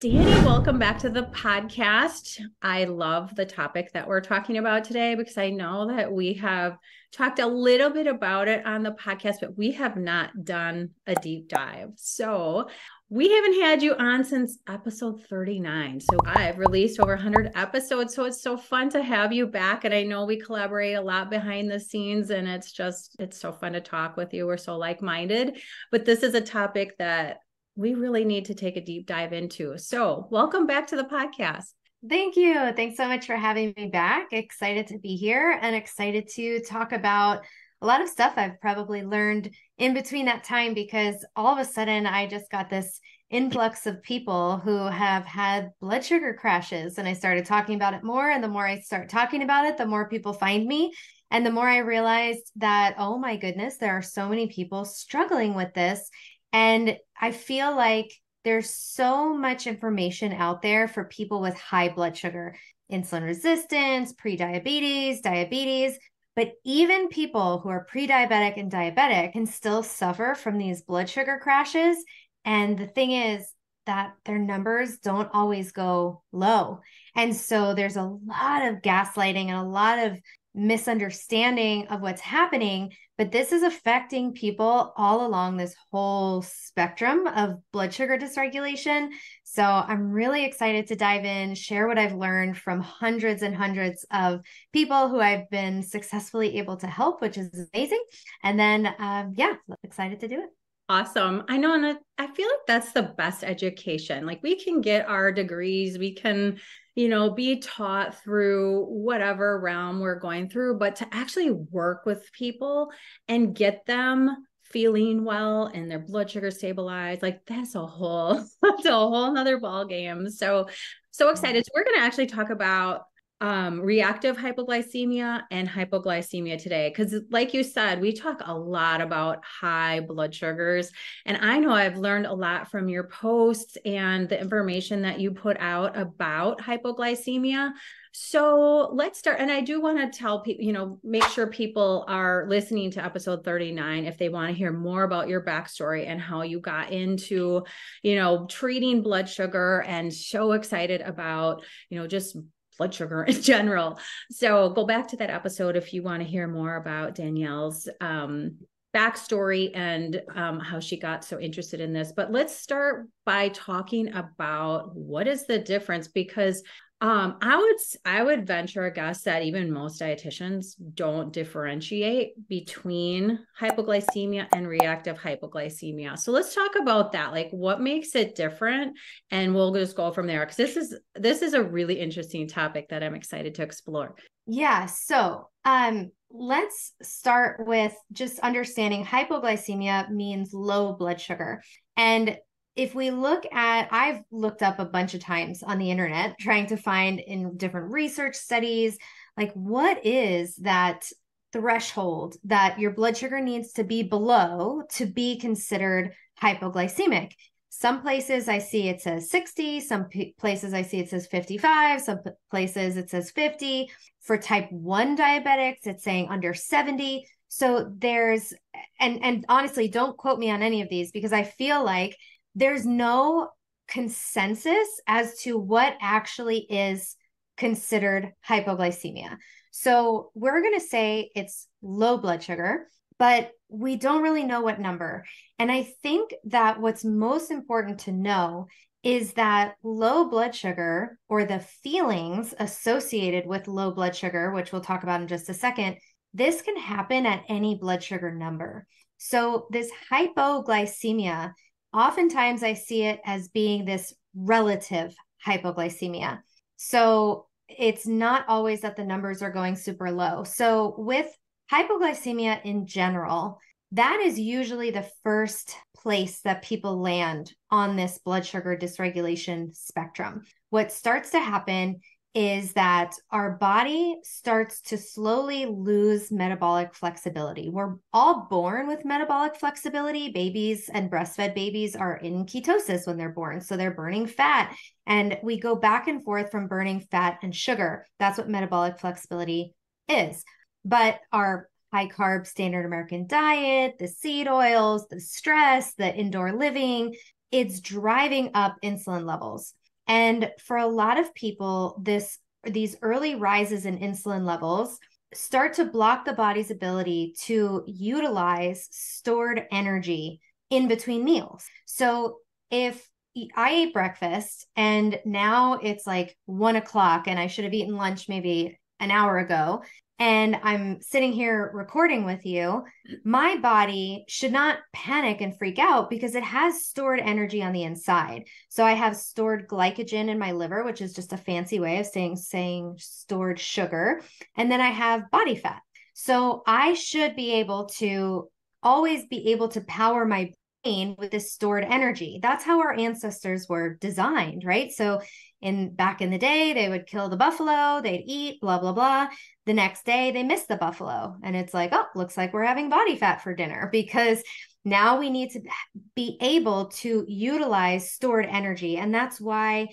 Danny, welcome back to the podcast. I love the topic that we're talking about today because I know that we have talked a little bit about it on the podcast, but we have not done a deep dive. So we haven't had you on since episode 39. So I've released over 100 episodes. So it's so fun to have you back. And I know we collaborate a lot behind the scenes, and it's so fun to talk with you. We're so like-minded. But this is a topic that we really need to take a deep dive into. So, welcome back to the podcast. Thank you. Thanks so much for having me back. Excited to be here and excited to talk about a lot of stuff I've probably learned in between that time, because all of a sudden I just got this influx of people who have had blood sugar crashes. And I started talking about it more. And the more I start talking about it, the more people find me. And the more I realized that, oh my goodness, there are so many people struggling with this. And I feel like there's so much information out there for people with high blood sugar, insulin resistance, prediabetes, diabetes. But even people who are pre-diabetic and diabetic can still suffer from these blood sugar crashes. And the thing is that their numbers don't always go low. And so there's a lot of gaslighting and a lot of misunderstanding of what's happening, but this is affecting people all along this whole spectrum of blood sugar dysregulation. So I'm really excited to dive in, share what I've learned from hundreds and hundreds of people who I've been successfully able to help, which is amazing. And then, excited to do it. Awesome. I know, and I feel like that's the best education. Like we can get our degrees, we can, be taught through whatever realm we're going through, but to actually work with people and get them feeling well and their blood sugar stabilized, like that's a whole nother ball game. So excited. So we're going to actually talk about reactive hypoglycemia and hypoglycemia today, because like you said, we talk a lot about high blood sugars, and I know I've learned a lot from your posts and the information that you put out about hypoglycemia. So let's start. And I do want to tell people, make sure people are listening to episode 39 if they want to hear more about your backstory and how you got into, treating blood sugar, and so excited about, just blood sugar in general. So go back to that episode if you want to hear more about Danielle's backstory and how she got so interested in this. But let's start by talking about what is the difference, because I would venture a guess that even most dietitians don't differentiate between hypoglycemia and reactive hypoglycemia. So let's talk about that. Like, what makes it different? And we'll just go from there, because this is a really interesting topic that I'm excited to explore. Yeah. So let's start with just understanding hypoglycemia means low blood sugar. And if we look at, I've looked up a bunch of times on the internet trying to find in different research studies, like what is that threshold that your blood sugar needs to be below to be considered hypoglycemic. Some places I see it says 60, some places I see it says 55, some places it says 50. For type 1 diabetics, it's saying under 70. So there's, and honestly, don't quote me on any of these, because I feel like there's no consensus as to what actually is considered hypoglycemia. So we're going to say it's low blood sugar, but we don't really know what number. And I think that what's most important to know is that low blood sugar, or the feelings associated with low blood sugar, which we'll talk about in just a second, this can happen at any blood sugar number. So this hypoglycemia, oftentimes I see it as being this relative hypoglycemia. So it's not always that the numbers are going super low. So with hypoglycemia in general, that is usually the first place that people land on this blood sugar dysregulation spectrum. What starts to happen is that our body starts to slowly lose metabolic flexibility. We're all born with metabolic flexibility. Babies and breastfed babies are in ketosis when they're born. So they're burning fat. And we go back and forth from burning fat and sugar. That's what metabolic flexibility is. But our high carb standard American diet, the seed oils, the stress, the indoor living, it's driving up insulin levels. And for a lot of people, these early rises in insulin levels start to block the body's ability to utilize stored energy in between meals. So if I ate breakfast and now it's like 1 o'clock and I should have eaten lunch maybe an hour ago, and I'm sitting here recording with you, my body should not panic and freak out because it has stored energy on the inside. So I have stored glycogen in my liver, which is just a fancy way of saying stored sugar. And then I have body fat. So I should be able to always be able to power my brain with this stored energy. That's how our ancestors were designed, right? So back in the day, they would kill the buffalo, they'd eat, blah, blah, blah. The next day they missed the buffalo. And it's like, oh, looks like we're having body fat for dinner, because now we need to be able to utilize stored energy. And that's why,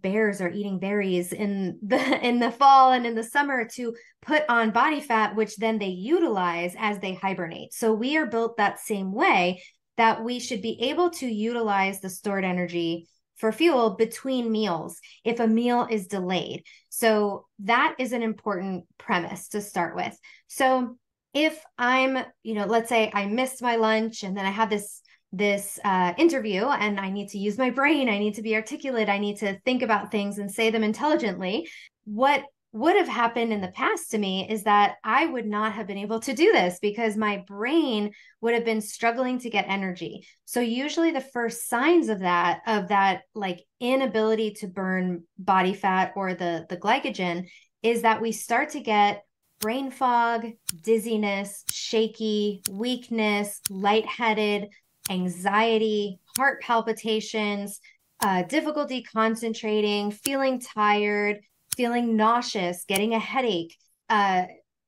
bears are eating berries in the fall and in the summer to put on body fat, which then they utilize as they hibernate. So we are built that same way, that we should be able to utilize the stored energy for fuel between meals if a meal is delayed. So that is an important premise to start with. So if I'm, let's say I missed my lunch and then I have this interview and I need to use my brain, I need to be articulate, I need to think about things and say them intelligently, what would have happened in the past to me is that I would not have been able to do this because my brain would have been struggling to get energy. So usually the first signs of that like inability to burn body fat or the glycogen is that we start to get brain fog, dizziness, shaky, weakness, lightheaded, anxiety, heart palpitations, difficulty concentrating, feeling tired, feeling nauseous, getting a headache,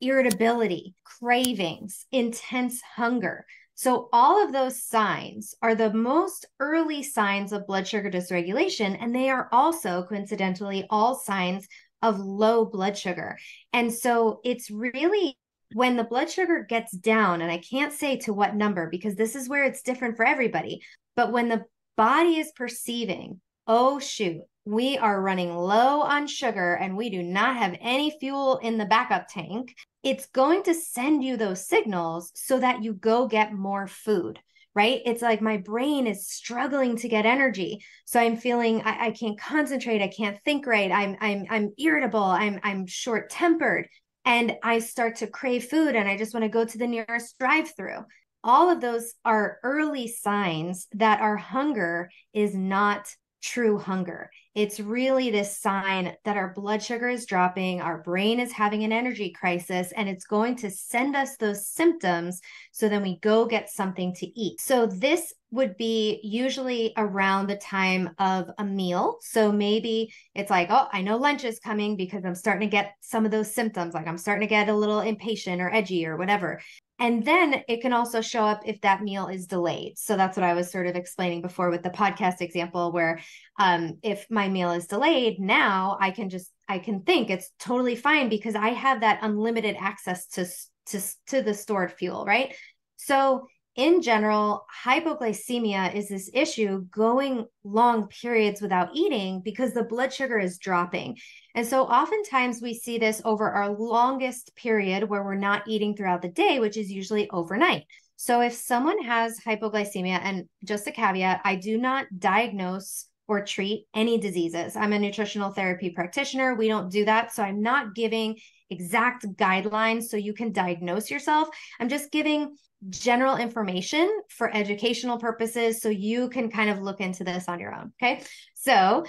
irritability, cravings, intense hunger. So all of those signs are the most early signs of blood sugar dysregulation, and they are also coincidentally all signs of low blood sugar. And so it's really when the blood sugar gets down, and I can't say to what number because this is where it's different for everybody, but when the body is perceiving, oh shoot, we are running low on sugar and we do not have any fuel in the backup tank, it's going to send you those signals so that you go get more food, right? It's like my brain is struggling to get energy. So I'm feeling I can't concentrate, I can't think right, I'm irritable, I'm short-tempered, and I start to crave food and I just want to go to the nearest drive-through. All of those are early signs that our hunger is not true hunger. It's really this sign that our blood sugar is dropping, our brain is having an energy crisis, and it's going to send us those symptoms so then we go get something to eat. So this would be usually around the time of a meal. So maybe it's like, oh, I know lunch is coming because I'm starting to get some of those symptoms, like I'm starting to get a little impatient or edgy or whatever. And then it can also show up if that meal is delayed. So that's what I was sort of explaining before with the podcast example, where if my meal is delayed, now I can think it's totally fine because I have that unlimited access to the stored fuel, right? So in general, hypoglycemia is this issue going long periods without eating because the blood sugar is dropping. And so oftentimes we see this over our longest period where we're not eating throughout the day, which is usually overnight. So if someone has hypoglycemia, and just a caveat, I do not diagnose or treat any diseases. I'm a nutritional therapy practitioner. We don't do that. So I'm not giving exact guidelines so you can diagnose yourself. I'm just giving general information for educational purposes so you can kind of look into this on your own. Okay. So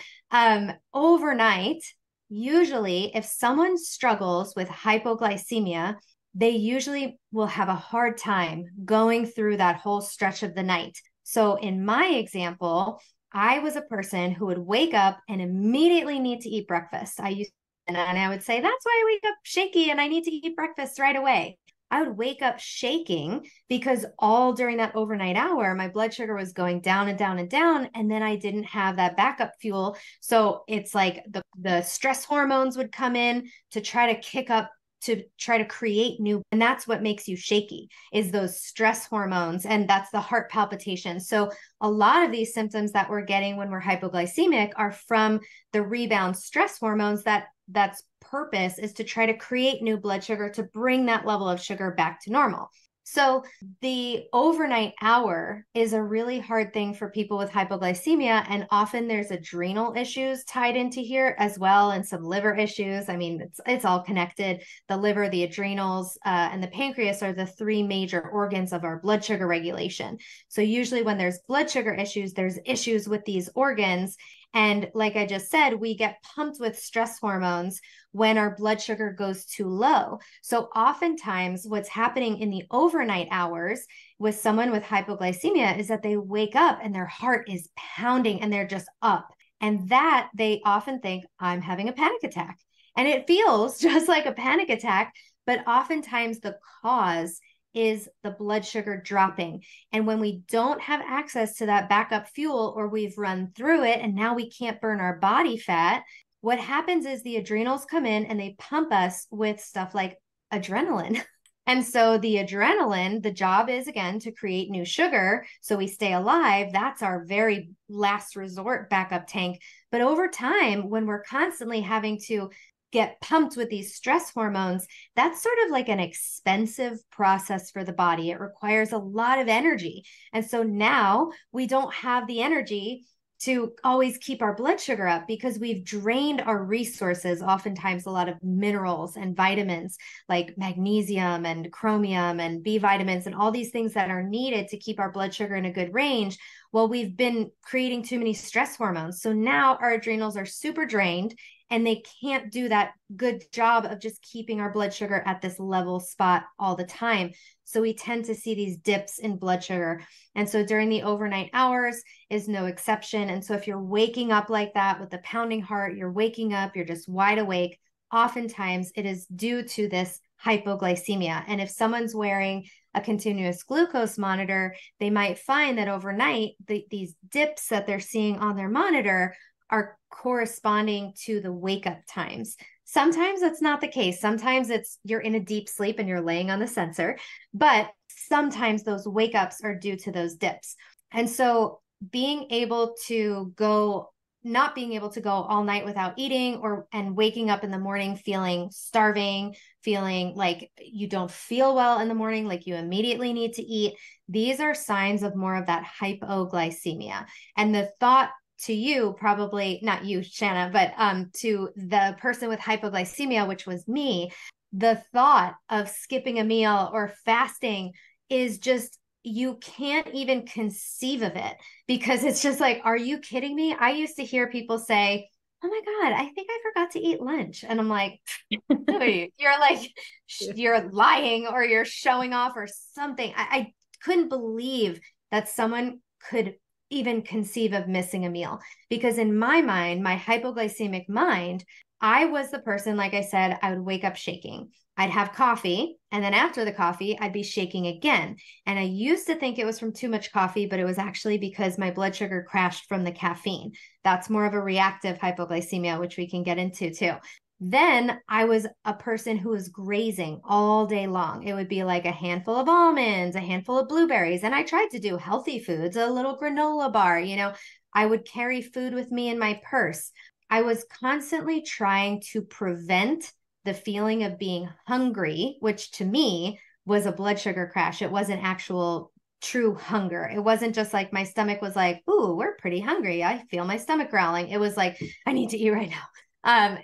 overnight, usually if someone struggles with hypoglycemia, they usually will have a hard time going through that whole stretch of the night. So in my example, I was a person who would wake up and immediately need to eat breakfast. And I would say, that's why I wake up shaky and I need to eat breakfast right away. I would wake up shaking because all during that overnight hour, my blood sugar was going down and down and down. And then I didn't have that backup fuel. So it's like the stress hormones would come in to try to kick up to try to create new, and that's what makes you shaky, is those stress hormones, and that's the heart palpitations. So a lot of these symptoms that we're getting when we're hypoglycemic are from the rebound stress hormones that's purpose is to try to create new blood sugar to bring that level of sugar back to normal. So the overnight hour is a really hard thing for people with hypoglycemia. And often there's adrenal issues tied into here as well, and some liver issues. I mean, it's all connected. The liver, the adrenals, and the pancreas are the three major organs of our blood sugar regulation. So usually when there's blood sugar issues, there's issues with these organs. And like I just said, we get pumped with stress hormones when our blood sugar goes too low. So oftentimes what's happening in the overnight hours with someone with hypoglycemia is that they wake up and their heart is pounding and they're just up. And that they often think, I'm having a panic attack. And it feels just like a panic attack, but oftentimes the cause is the blood sugar dropping. And when we don't have access to that backup fuel, or we've run through it and now we can't burn our body fat, what happens is the adrenals come in and they pump us with stuff like adrenaline. And so the adrenaline, the job is again to create new sugar so we stay alive. That's our very last resort backup tank. But over time, when we're constantly having to get pumped with these stress hormones, that's sort of like an expensive process for the body. It requires a lot of energy. And so now we don't have the energy to always keep our blood sugar up because we've drained our resources, oftentimes a lot of minerals and vitamins like magnesium and chromium and B vitamins and all these things that are needed to keep our blood sugar in a good range. Well, we've been creating too many stress hormones. So now our adrenals are super drained and they can't do that good job of just keeping our blood sugar at this level spot all the time. So we tend to see these dips in blood sugar. And so during the overnight hours is no exception. And so if you're waking up like that with a pounding heart, you're waking up, you're just wide awake, oftentimes it is due to this hypoglycemia. And if someone's wearing a continuous glucose monitor, they might find that overnight, these dips that they're seeing on their monitor are corresponding to the wake up times. Sometimes that's not the case. Sometimes it's you're in a deep sleep and you're laying on the sensor, but sometimes those wake ups are due to those dips. And so being able to go, not being able to go all night without eating and waking up in the morning feeling starving, feeling like you don't feel well in the morning, like you immediately need to eat. These are signs of more of that hypoglycemia. And the thought to you, probably not you, Shanna, but to the person with hypoglycemia, which was me, the thought of skipping a meal or fasting is just, you can't even conceive of it because it's just like, are you kidding me? I used to hear people say, oh my God, I think I forgot to eat lunch. And I'm like, you're like, you're lying or you're showing off or something. I couldn't believe that someone could even conceive of missing a meal because in my mind, my hypoglycemic mind, I was the person, like I said, I would wake up shaking. I'd have coffee. And then after the coffee, I'd be shaking again. And I used to think it was from too much coffee, but it was actually because my blood sugar crashed from the caffeine. That's more of a reactive hypoglycemia, which we can get into too. Then I was a person who was grazing all day long. It would be like a handful of almonds, a handful of blueberries. And I tried to do healthy foods, a little granola bar, I would carry food with me in my purse. I was constantly trying to prevent the feeling of being hungry, which to me was a blood sugar crash. It wasn't actual true hunger. It wasn't just like my stomach was like, ooh, we're pretty hungry. I feel my stomach growling. It was like, I need to eat right now.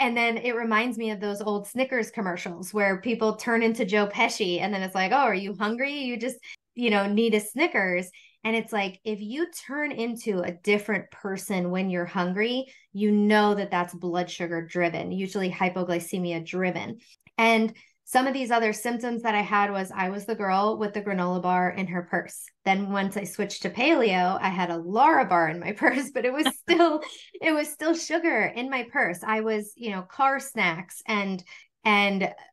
And then it reminds me of those old Snickers commercials where people turn into Joe Pesci and then it's like, oh, are you hungry? You just, need a Snickers. And it's like, if you turn into a different person when you're hungry, that's blood sugar driven, usually hypoglycemia driven. And some of these other symptoms that I had was I was the girl with the granola bar in her purse. Then once I switched to paleo, I had a Lara bar in my purse, but it was still sugar in my purse. I was, car snacks and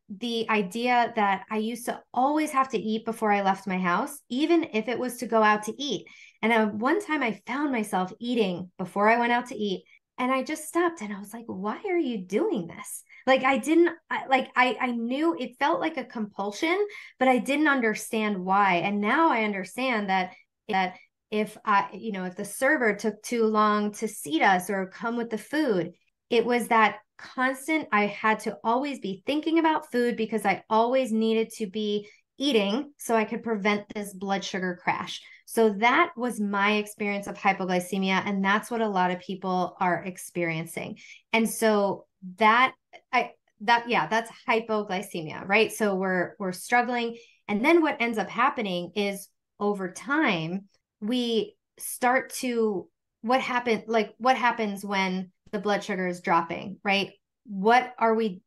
the idea that I used to always have to eat before I left my house, even if it was to go out to eat. And one time I found myself eating before I went out to eat And I just stopped and I was like, why are you doing this? Like I didn't I knew it felt like a compulsion, but I didn't understand why. And now I understand that if if the server took too long to seat us or come with the food, it was that constant, I had to always be thinking about food because I always needed to be eating so I could prevent this blood sugar crash. So that was my experience of hypoglycemia. And that's what a lot of people are experiencing. And so that's hypoglycemia, right? So we're struggling. And then what ends up happening is over time, we start to what happens when the blood sugar is dropping, right? What are we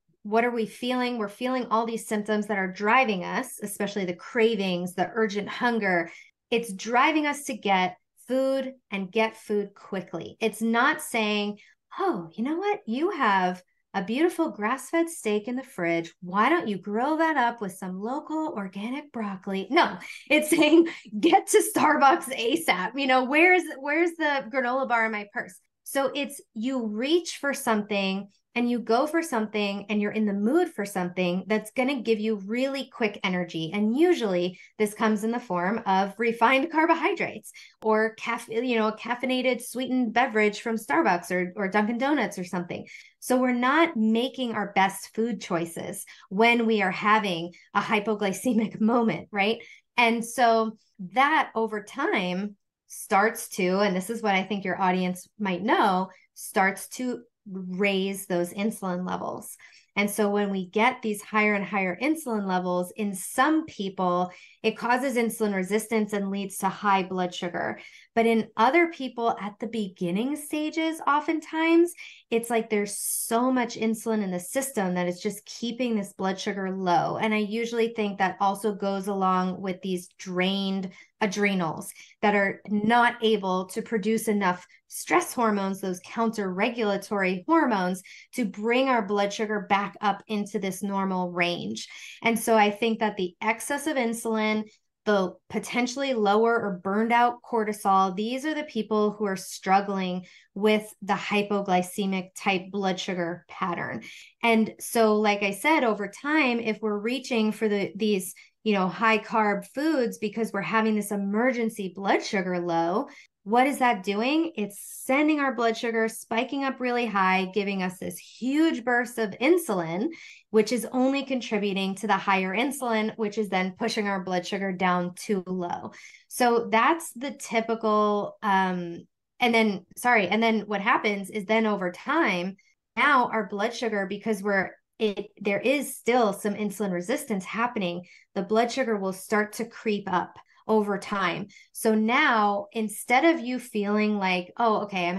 feeling? We're feeling all these symptoms that are driving us, especially the cravings, the urgent hunger. It's driving us to get food and get food quickly. It's not saying, oh, you know what? You have a beautiful grass-fed steak in the fridge. Why don't you grill that up with some local organic broccoli? No, it's saying get to Starbucks ASAP. Where's the granola bar in my purse? So it's you reach for something and you go for something and you're in the mood for something that's going to give you really quick energy. And usually this comes in the form of refined carbohydrates or a caffeinated sweetened beverage from Starbucks or Dunkin' Donuts or something. So we're not making our best food choices when we are having a hypoglycemic moment, right? And so that over time starts to, and this is what I think your audience might know, starts to raise those insulin levels. And so when we get these higher and higher insulin levels, in some people, it causes insulin resistance and leads to high blood sugar. But in other people at the beginning stages, oftentimes, it's like there's so much insulin in the system that it's just keeping this blood sugar low. And I usually think that also goes along with these drained adrenals that are not able to produce enough stress hormones, those counter-regulatory hormones, to bring our blood sugar back up into this normal range. And so I think that the excess of insulin, the potentially lower or burned out cortisol, these are the people who are struggling with the hypoglycemic type blood sugar pattern. And so, like I said, over time, if we're reaching for these high carb foods because we're having this emergency blood sugar low, what is that doing? It's sending our blood sugar spiking up really high, giving us this huge burst of insulin, which is only contributing to the higher insulin, which is then pushing our blood sugar down too low. So that's the typical, and then what happens is then over time, now our blood sugar, because there is still some insulin resistance happening, the blood sugar will start to creep up over time. So now instead of you feeling like, oh, okay,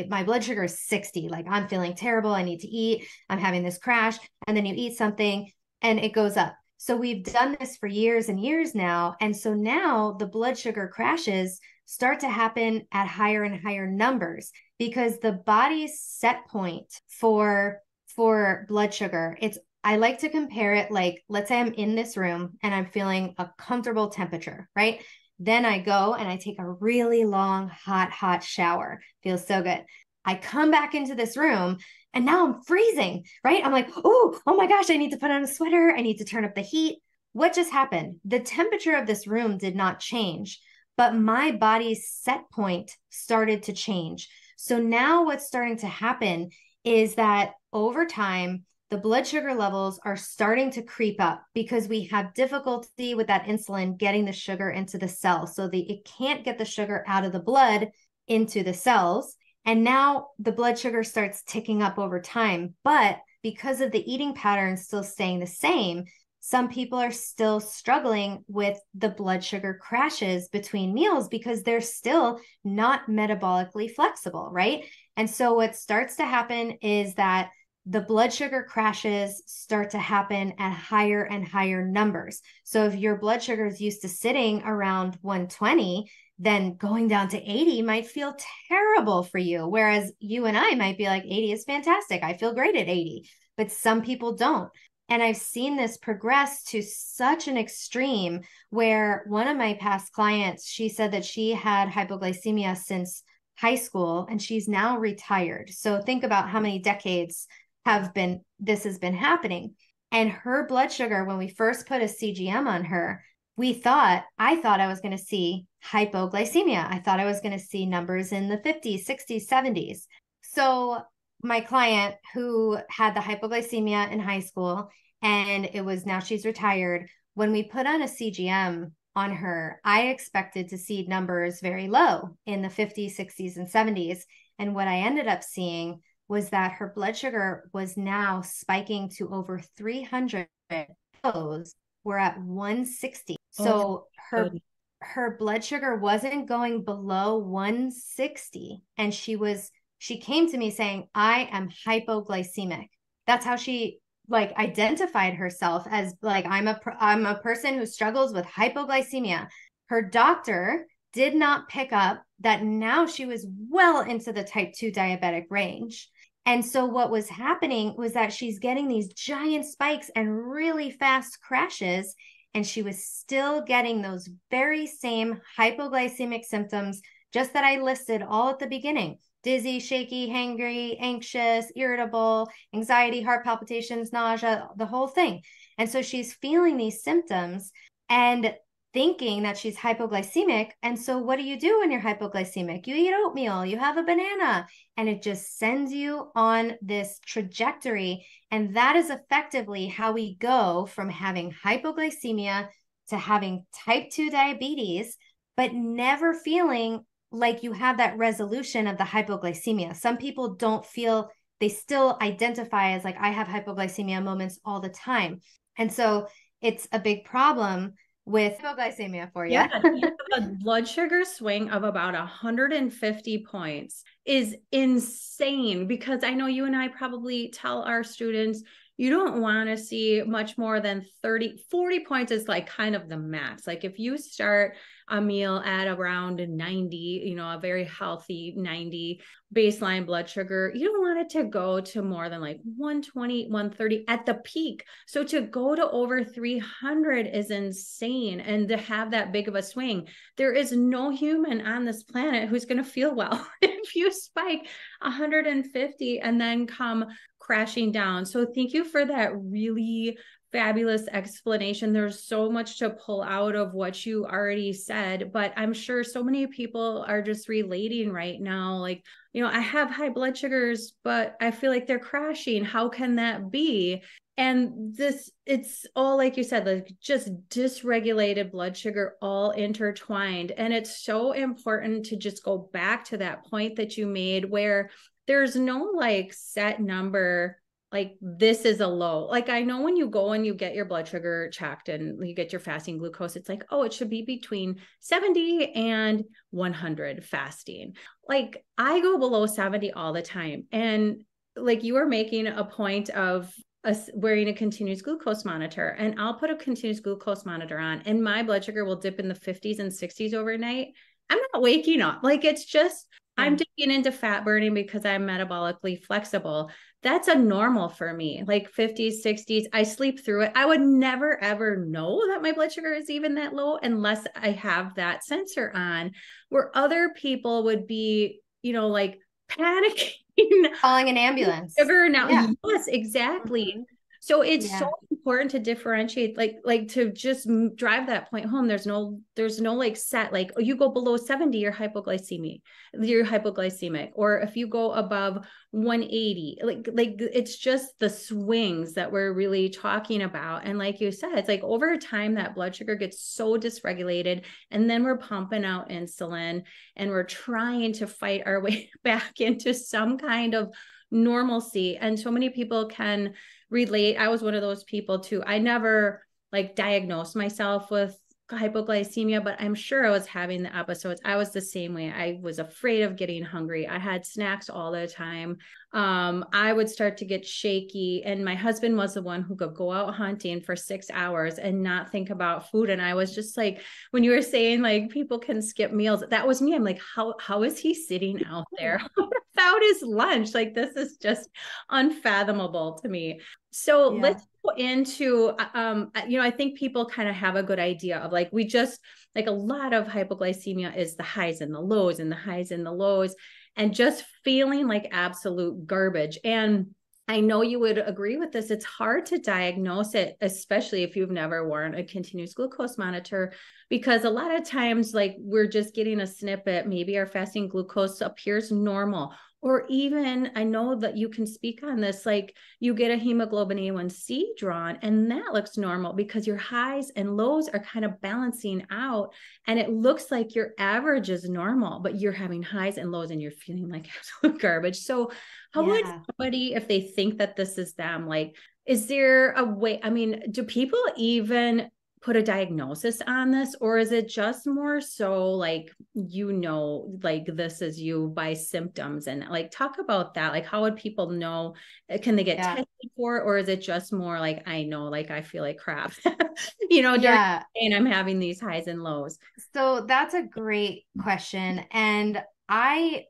my blood sugar is 60, like I'm feeling terrible, I need to eat, I'm having this crash, and then you eat something and it goes up. So we've done this for years and years now. And so now the blood sugar crashes start to happen at higher and higher numbers because the body's set point for blood sugar, I like to compare it like, let's say I'm in this room and I'm feeling a comfortable temperature, right? Then I go and I take a really long, hot shower. Feels so good. I come back into this room and now I'm freezing, right? I'm like, oh my gosh, I need to put on a sweater. I need to turn up the heat. What just happened? The temperature of this room did not change, but my body's set point started to change. So now what's starting to happen is that over time, the blood sugar levels are starting to creep up because we have difficulty with that insulin getting the sugar into the cells. So it can't get the sugar out of the blood into the cells. And now the blood sugar starts ticking up over time. But because of the eating pattern still staying the same, some people are still struggling with the blood sugar crashes between meals because they're still not metabolically flexible, right? And so what starts to happen is that the blood sugar crashes start to happen at higher and higher numbers. So if your blood sugar is used to sitting around 120, then going down to 80 might feel terrible for you. Whereas you and I might be like, 80 is fantastic. I feel great at 80, but some people don't. And I've seen this progress to such an extreme where one of my past clients, she said that she had hypoglycemia since high school, and she's now retired. So think about how many decades this has been happening. And her blood sugar, when we first put a CGM on her, I thought I was going to see hypoglycemia. I thought I was going to see numbers in the 50s, 60s, 70s. So my client who had the hypoglycemia in high school, and now she's retired, when we put on a CGM on her, I expected to see numbers very low in the 50s, 60s, and 70s. And what I ended up seeing was that her blood sugar was now spiking to over 300. Those were at 160. So her blood sugar wasn't going below 160. And she came to me saying, I am hypoglycemic. That's how she identified herself, as I'm a person who struggles with hypoglycemia. Her doctor did not pick up that now she was well into the type 2 diabetic range. And so what was happening was that she's getting these giant spikes and really fast crashes, and she was still getting those very same hypoglycemic symptoms, just that I listed all at the beginning: dizzy, shaky, hangry, anxious, irritable, anxiety, heart palpitations, nausea, the whole thing. And so she's feeling these symptoms and thinking that she's hypoglycemic. And so what do you do when you're hypoglycemic? You eat oatmeal, you have a banana, and it just sends you on this trajectory. And that is effectively how we go from having hypoglycemia to having type 2 diabetes, but never feeling like you have that resolution of the hypoglycemia. Some people don't feel, they still identify as I have hypoglycemia moments all the time. And so it's a big problem with hypoglycemia for you. Yeah, a blood sugar swing of about 150 points is insane, because I know you and I probably tell our students, you don't want to see much more than 30, 40 points is kind of the max. If you start a meal at around 90, a very healthy 90 baseline blood sugar, you don't want it to go to more than 120, 130 at the peak. So to go to over 300 is insane. And to have that big of a swing, there is no human on this planet who's going to feel well if you spike 150 and then come crashing down. So thank you for that really fabulous explanation. There's so much to pull out of what you already said, but I'm sure so many people are just relating right now. I have high blood sugars, but I feel like they're crashing. How can that be? And it's all, like you said, just dysregulated blood sugar all intertwined. And it's so important to just go back to that point that you made, where there's no set number, this is a low. I know when you go and you get your blood sugar checked and you get your fasting glucose, it's oh, it should be between 70 and 100 fasting. I go below 70 all the time. And you were making a point of us wearing a continuous glucose monitor, and I'll put a continuous glucose monitor on and my blood sugar will dip in the 50s and 60s overnight. I'm not waking up. It's just, I'm digging into fat burning because I'm metabolically flexible. That's a normal for me, 50s, 60s. I sleep through it. I would never, ever know that my blood sugar is even that low unless I have that sensor on, where other people would be, panicking. Calling an ambulance. Sugar now. Yeah. Yes, exactly. Mm-hmm. So it's so important to differentiate, to just drive that point home. There's no set, oh, you go below 70, you're hypoglycemic, or if you go above 180, it's just the swings that we're really talking about. And like you said, it's over time that blood sugar gets so dysregulated, and then we're pumping out insulin and we're trying to fight our way back into some kind of normalcy. And so many people can relate. I was one of those people too. I never diagnosed myself with hypoglycemia, but I'm sure I was having the episodes. I was the same way. I was afraid of getting hungry. I had snacks all the time. I would start to get shaky, and my husband was the one who could go out hunting for 6 hours and not think about food. And I was just when you were saying people can skip meals, that was me. I'm how is he sitting out there without his lunch. Like, this is just unfathomable to me. So let's go into, I think people kind of have a good idea of like, we just like a lot of hypoglycemia is the highs and the lows and the highs and the lows and just feeling like absolute garbage. And I know you would agree with this. It's hard to diagnose it, especially if you've never worn a continuous glucose monitor, because a lot of times, like, we're just getting a snippet. Maybe our fasting glucose appears normal. Or even, I know that you can speak on this, like you get a hemoglobin A1C drawn and that looks normal because your highs and lows are kind of balancing out. And it looks like your average is normal, but you're having highs and lows and you're feeling like absolute garbage. So how would somebody, if they think that this is them, like, is there a way? I mean, do people even put a diagnosis on this, or is it just more so like, like this is you by symptoms? And like, talk about that. Like, how would people know? Can they get tested for it, or is it just more like, I know, like, I feel like crap, during the day and I'm having these highs and lows? So that's a great question. And I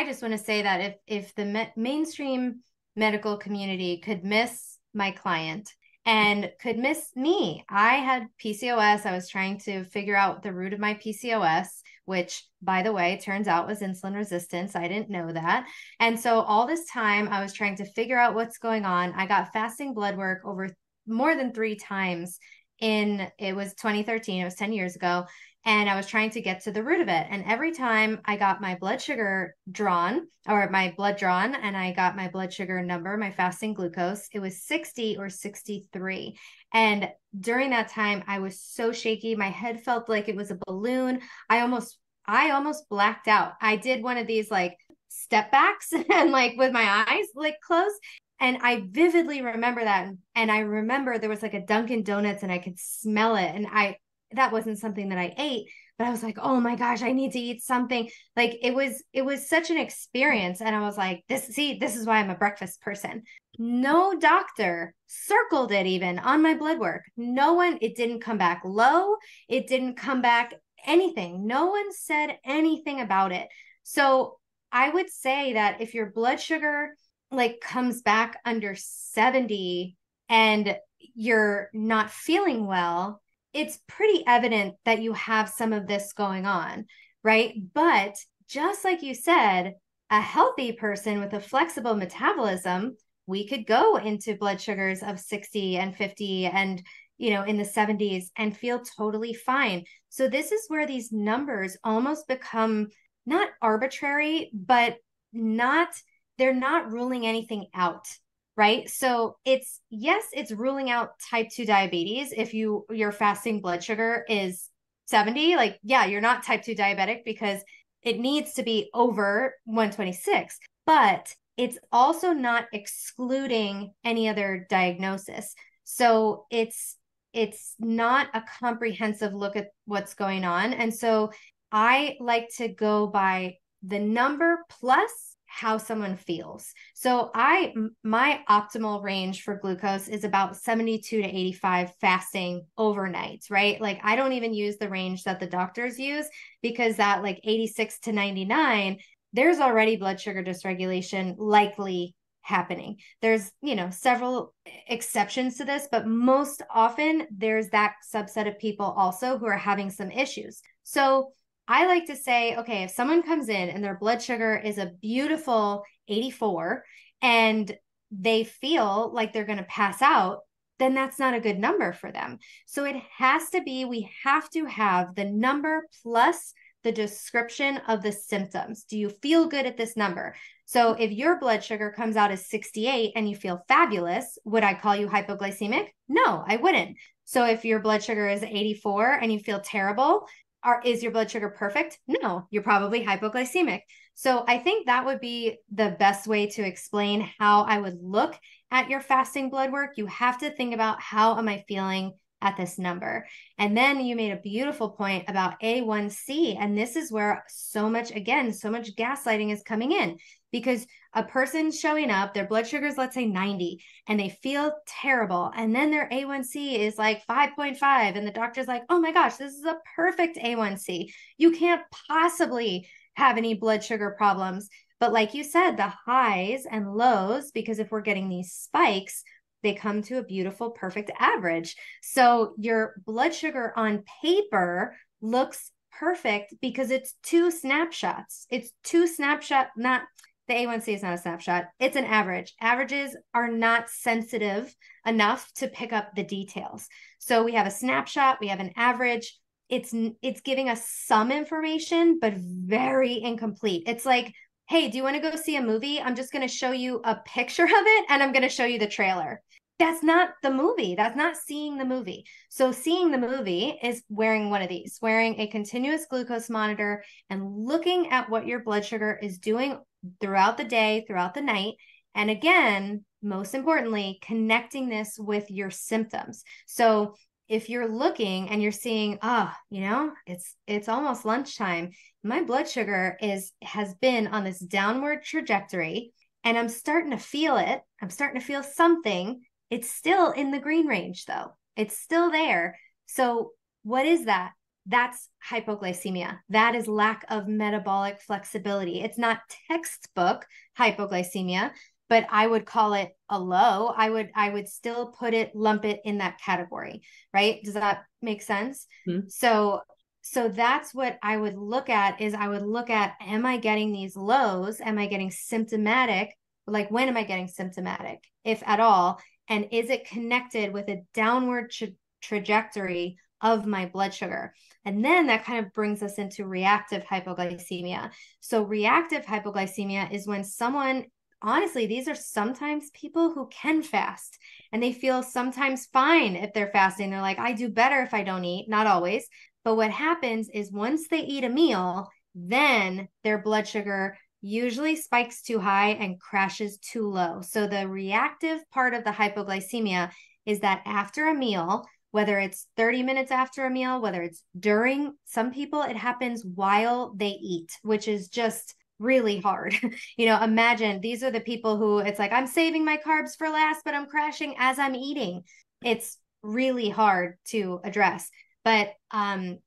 just want to say that if the mainstream medical community could miss my client and could miss me, I had PCOS. I was trying to figure out the root of my PCOS, which, by the way, turns out was insulin resistance. I didn't know that. And so all this time I was trying to figure out what's going on. I got fasting blood work over more than 3 times it was 2013. It was 10 years ago. And I was trying to get to the root of it. And every time I got my blood sugar drawn, or my blood drawn, and I got my blood sugar number, my fasting glucose, it was 60 or 63. And during that time, I was so shaky. My head felt like it was a balloon. I almost blacked out. I did one of these like step backs and like with my eyes like closed. And I vividly remember that. And I remember there was like a Dunkin' Donuts and I could smell it. And that wasn't something that I ate, but I was like, oh my gosh, I need to eat something. Like it was such an experience. And I was like, this is why I'm a breakfast person. No doctor circled it even on my blood work. No one, it didn't come back low. It didn't come back anything. No one said anything about it. So I would say that if your blood sugar like comes back under 70 and you're not feeling well, it's pretty evident that you have some of this going on, right? But just like you said, a healthy person with a flexible metabolism, we could go into blood sugars of 60 and 50 and, in the 70s and feel totally fine. So this is where these numbers almost become not arbitrary, but they're not ruling anything out. Right. So it's ruling out type 2 diabetes. If your fasting blood sugar is 70, like, yeah, you're not type 2 diabetic because it needs to be over 126, but it's also not excluding any other diagnosis. So it's not a comprehensive look at what's going on. And so I like to go by the number plus how someone feels. So my optimal range for glucose is about 72 to 85 fasting overnight, right? Like I don't even use the range that the doctors use because that like 86 to 99, there's already blood sugar dysregulation likely happening. There's, several exceptions to this, but most often there's that subset of people also who are having some issues. So I like to say, okay, if someone comes in and their blood sugar is a beautiful 84 and they feel like they're going to pass out, then that's not a good number for them. So we have to have the number plus the description of the symptoms. Do you feel good at this number? So if your blood sugar comes out as 68 and you feel fabulous, would I call you hypoglycemic? No, I wouldn't. So if your blood sugar is 84 and you feel terrible, is your blood sugar perfect? No, you're probably hypoglycemic. So I think that would be the best way to explain how I would look at your fasting blood work. You have to think about how am I feeling at this number? And then you made a beautiful point about A1C. And this is where so much gaslighting is coming in because a person's showing up, their blood sugar is, let's say 90, and they feel terrible. And then their A1C is like 5.5. And the doctor's like, oh my gosh, this is a perfect A1C. You can't possibly have any blood sugar problems. But like you said, the highs and lows, because if we're getting these spikes, they come to a beautiful, perfect average. So your blood sugar on paper looks perfect because it's two snapshots. It's two snapshot, not the A1C is not a snapshot. It's an average. Averages are not sensitive enough to pick up the details. So we have a snapshot, we have an average. It's giving us some information, but very incomplete. It's like, hey, do you want to go see a movie? I'm just going to show you a picture of it and I'm going to show you the trailer. That's not the movie. That's not seeing the movie. So seeing the movie is wearing one of these, wearing a continuous glucose monitor and looking at what your blood sugar is doing throughout the day, throughout the night. And again, most importantly, connecting this with your symptoms. So if you're looking and you're seeing, it's almost lunchtime, my blood sugar has been on this downward trajectory and I'm starting to feel it. I'm starting to feel something. It's still in the green range though. It's still there. So what is that? That's hypoglycemia. That is lack of metabolic flexibility. It's not textbook hypoglycemia, but I would call it a low. I would still lump it in that category, right? Does that make sense? Mm-hmm. So that's what I would look at am I getting these lows? Am I getting symptomatic? Like when am I getting symptomatic, if at all? And is it connected with a downward trajectory of my blood sugar? And then that kind of brings us into reactive hypoglycemia. So reactive hypoglycemia is when someone, honestly, these are sometimes people who can fast and they feel sometimes fine if they're fasting. They're like, I do better if I don't eat, not always. But what happens is once they eat a meal, then their blood sugar usually spikes too high and crashes too low. So the reactive part of the hypoglycemia is that after a meal, whether it's 30 minutes after a meal, whether it's during, some people it happens while they eat, which is just really hard. Imagine these are the people who it's like, I'm saving my carbs for last, but I'm crashing as I'm eating. It's really hard to address. But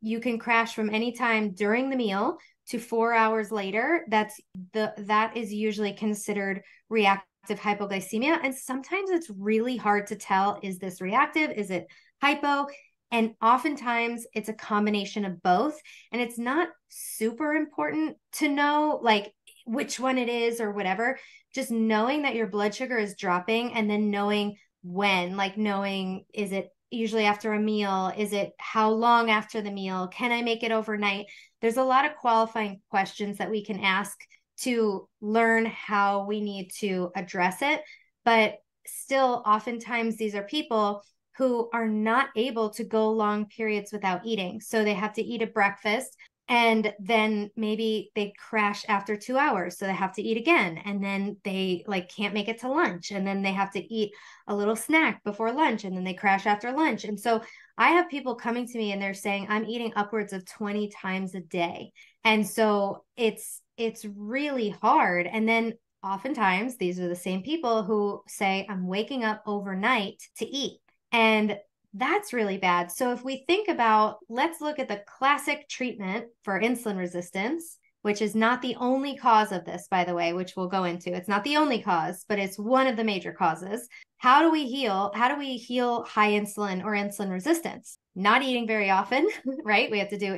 you can crash from any time during the meal to 4 hours later. That is usually considered reactive hypoglycemia. And sometimes it's really hard to tell, is this reactive? Is it hypo? And oftentimes it's a combination of both. And it's not super important to know like which one it is or whatever. Just knowing that your blood sugar is dropping and then knowing when, like knowing, is it usually after a meal? Is it how long after the meal? Can I make it overnight? There's a lot of qualifying questions that we can ask to learn how we need to address it. But still, oftentimes these are people who are not able to go long periods without eating. So they have to eat at breakfast and then maybe they crash after 2 hours. So they have to eat again. And then they can't make it to lunch. And then they have to eat a little snack before lunch. And then they crash after lunch. And so I have people coming to me and they're saying, I'm eating upwards of 20 times a day. And so it's really hard. And then oftentimes these are the same people who say, I'm waking up overnight to eat. And that's really bad. So if we think about, let's look at the classic treatment for insulin resistance, which is not the only cause of this, by the way, which we'll go into. It's not the only cause, but it's one of the major causes. How do we heal? How do we heal high insulin or insulin resistance? Not eating very often, right? We have to do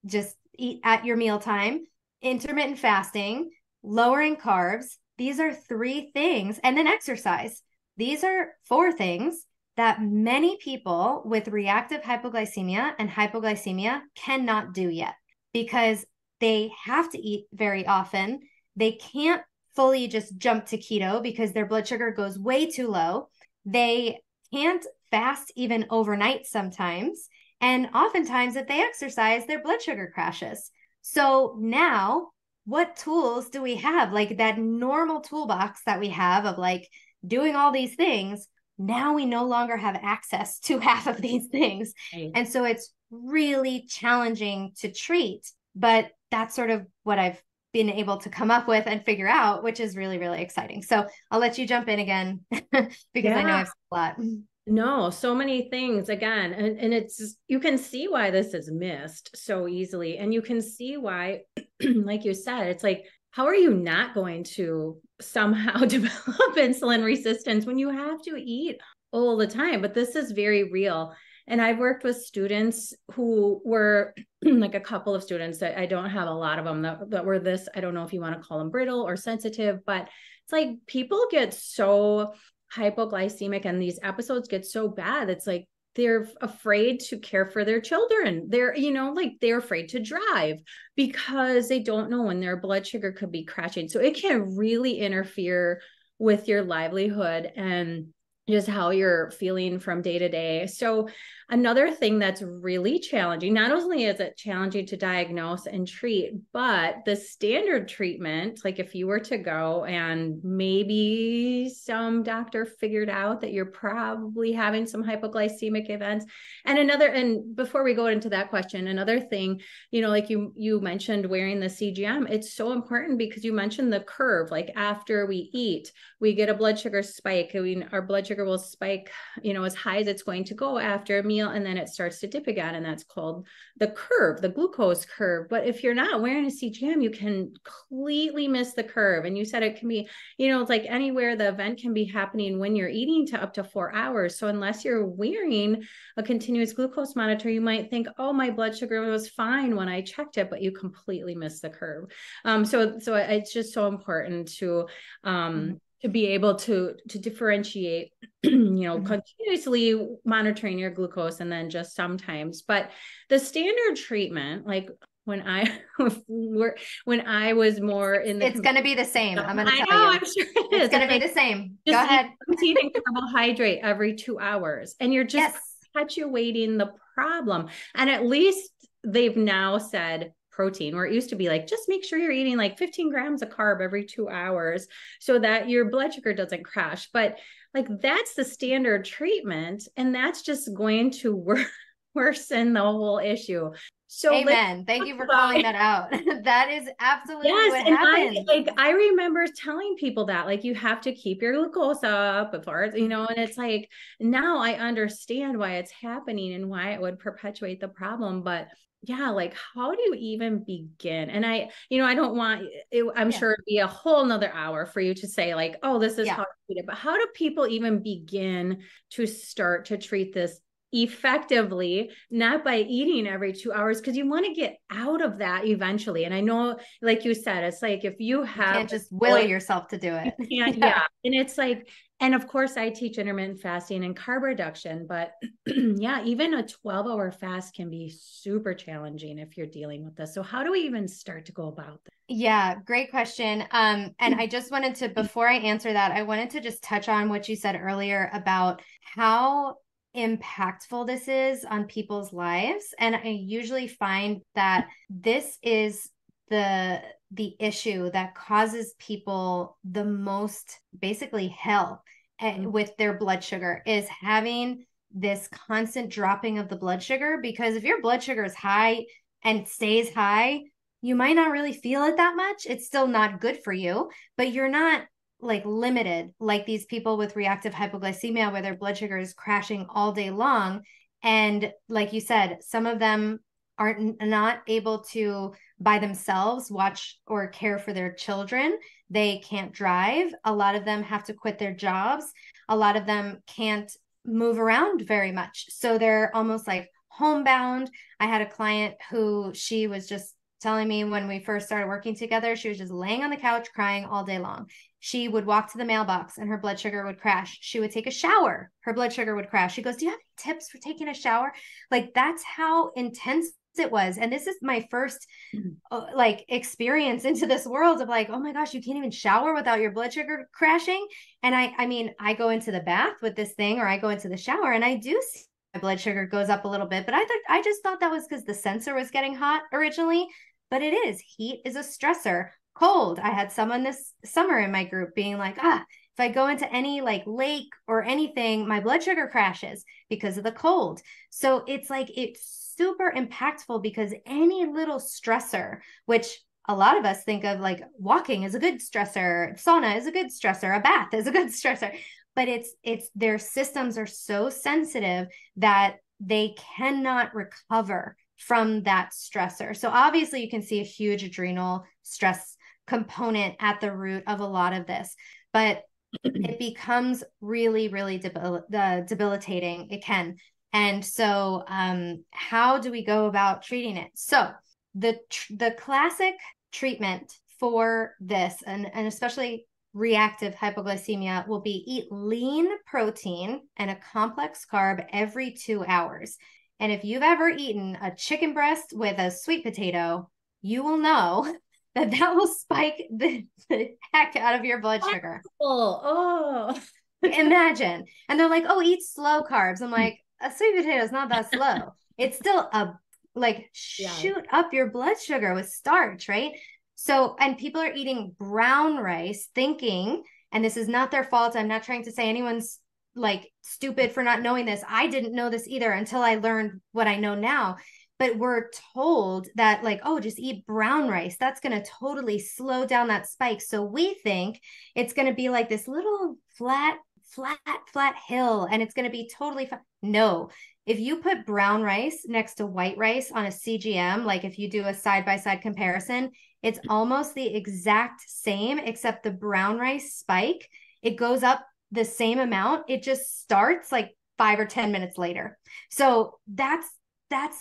just eat at your mealtime, intermittent fasting, lowering carbs. These are 3 things, and then exercise. These are 4 things that many people with reactive hypoglycemia and hypoglycemia cannot do yet because they have to eat very often. They can't fully just jump to keto because their blood sugar goes way too low. They can't fast even overnight sometimes. And oftentimes if they exercise, their blood sugar crashes. So now what tools do we have? Like that normal toolbox that we have of like doing all these things. Now we no longer have access to half of these things. Right. And so it's really challenging to treat, but that's sort of what I've been able to come up with and figure out, which is really, really exciting. So I'll let you jump in again because I know I've said a lot. No, so many things again. And it's, you can see why this is missed so easily. And you can see why, like you said, it's like how are you not going to somehow develop insulin resistance when you have to eat all the time? But this is very real. And I've worked with students who were like a couple of students that I don't have a lot of them that were this, I don't know if you want to call them brittle or sensitive, but it's like people get so hypoglycemic and these episodes get so bad. It's like they're afraid to care for their children. They're, like they're afraid to drive because they don't know when their blood sugar could be crashing. So it can really interfere with your livelihood and just how you're feeling from day to day. So another thing that's really challenging, not only is it challenging to diagnose and treat, but the standard treatment, like if you were to go and maybe some doctor figured out that you're probably having some hypoglycemic events. And before we go into that question, another thing, like you mentioned wearing the CGM, it's so important because you mentioned the curve, like after we eat, we get a blood sugar spike. Our blood sugar will spike, as high as it's going to go after a meal, and then it starts to dip again. And that's called the curve, the glucose curve. But if you're not wearing a CGM, you can completely miss the curve. And you said it can be, it's like anywhere the event can be happening when you're eating to up to 4 hours. So unless you're wearing a continuous glucose monitor, you might think, oh, my blood sugar was fine when I checked it, but you completely missed the curve. So it's just so important to be able to differentiate, continuously monitoring your glucose and then just sometimes. But the standard treatment, like when I was more in the, it's going to be the same. I'm going to tell you. I'm sure it's going to be the same. Go ahead. Protein and carbohydrate every 2 hours, and you're just perpetuating the problem. And at least they've now said protein, where it used to be like, just make sure you're eating like 15 grams of carb every 2 hours so that your blood sugar doesn't crash. But like, that's the standard treatment. And that's just going to worsen the whole issue. So amen. Thank you for calling that out. That is absolutely what happens. I remember telling people that, like, you have to keep your glucose up before, and it's like, now I understand why it's happening and why it would perpetuate the problem. But yeah, like, how do you even begin? And I don't want it, I'm sure it'd be a whole nother hour for you to say like, oh, this is how to treat it. But how do people even begin to start to treat this effectively, not by eating every 2 hours? Because you want to get out of that eventually. And I know, like you said, it's like, if you can't just will yourself to do it. Yeah. And it's like, and of course I teach intermittent fasting and carb reduction, but yeah, even a 12-hour fast can be super challenging if you're dealing with this. So how do we even start to go about that? Yeah, great question. And I just wanted to, before I answer that, I wanted to just touch on what you said earlier about how impactful this is on people's lives. And I usually find that this is the issue that causes people the most, basically hell with their blood sugar, is having this constant dropping of the blood sugar. Because if your blood sugar is high and stays high, you might not really feel it that much. It's still not good for you, but you're not like limited like these people with reactive hypoglycemia, where their blood sugar is crashing all day long. And like you said, some of them are not able to by themselves watch or care for their children. They can't drive. A lot of them have to quit their jobs. A lot of them can't move around very much. So they're almost like homebound. I had a client who, she was just telling me when we first started working together, she was just laying on the couch crying all day long. She would walk to the mailbox and her blood sugar would crash. She would take a shower, her blood sugar would crash. She goes, do you have any tips for taking a shower? Like, that's how intense it was. And this is my first like experience into this world of like, oh my gosh, you can't even shower without your blood sugar crashing. And I mean, I go into the bath with this thing, or I go into the shower and I do see my blood sugar goes up a little bit, but I just thought that was because the sensor was getting hot originally. But it is, heat is a stressor. Cold, I had someone this summer in my group being like, if I go into any like lake or anything, my blood sugar crashes because of the cold. So it's like, it's super impactful, because any little stressor, which a lot of us think of like walking is a good stressor, sauna is a good stressor, a bath is a good stressor, but it's their systems are so sensitive that they cannot recover from that stressor. So obviously you can see a huge adrenal stress component at the root of a lot of this, but it becomes really, really debilitating. It can. And so how do we go about treating it? So the classic treatment for this, and especially reactive hypoglycemia, will be eat lean protein and a complex carb every 2 hours. And if you've ever eaten a chicken breast with a sweet potato, you will know that will spike the heck out of your blood sugar. Oh, imagine. And they're like, oh, eat slow carbs. I'm like, a sweet potato is not that slow. It's still shoot up your blood sugar with starch, right? So, and people are eating brown rice thinking, and this is not their fault. I'm not trying to say anyone's like stupid for not knowing this. I didn't know this either until I learned what I know now. But we're told that like, oh, just eat brown rice. That's going to totally slow down that spike. So we think it's going to be like this little flat hill, and it's going to be totally fine. No, if you put brown rice next to white rice on a CGM, like if you do a side-by-side comparison, it's almost the exact same, except the brown rice spike, it goes up the same amount. It just starts like 5 or 10 minutes later. So that's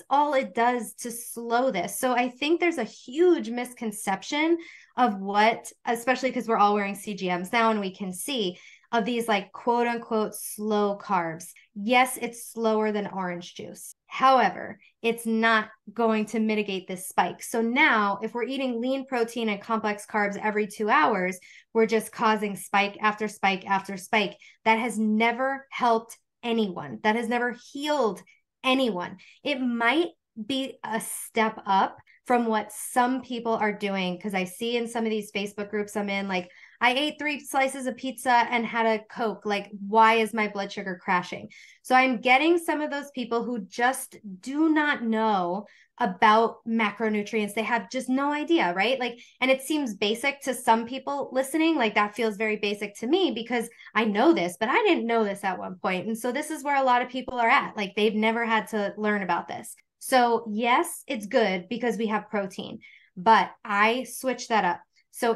all it does to slow this. So I think there's a huge misconception of what, especially because we're all wearing CGMs now and we can see, of these like quote unquote slow carbs. Yes, it's slower than orange juice. However, it's not going to mitigate this spike. So now if we're eating lean protein and complex carbs every 2 hours, we're just causing spike after spike after spike. That has never helped anyone. That has never healed anyone. It might be a step up from what some people are doing, because I see in some of these Facebook groups I'm in, like, I ate 3 slices of pizza and had a Coke. Like, why is my blood sugar crashing? So I'm getting some of those people who just do not know about macronutrients. They have just no idea, right? Like, and it seems basic to some people listening. Like, that feels very basic to me because I know this, but I didn't know this at one point. And so this is where a lot of people are at. Like, they've never had to learn about this. So yes, it's good because we have protein, but I switched that up. So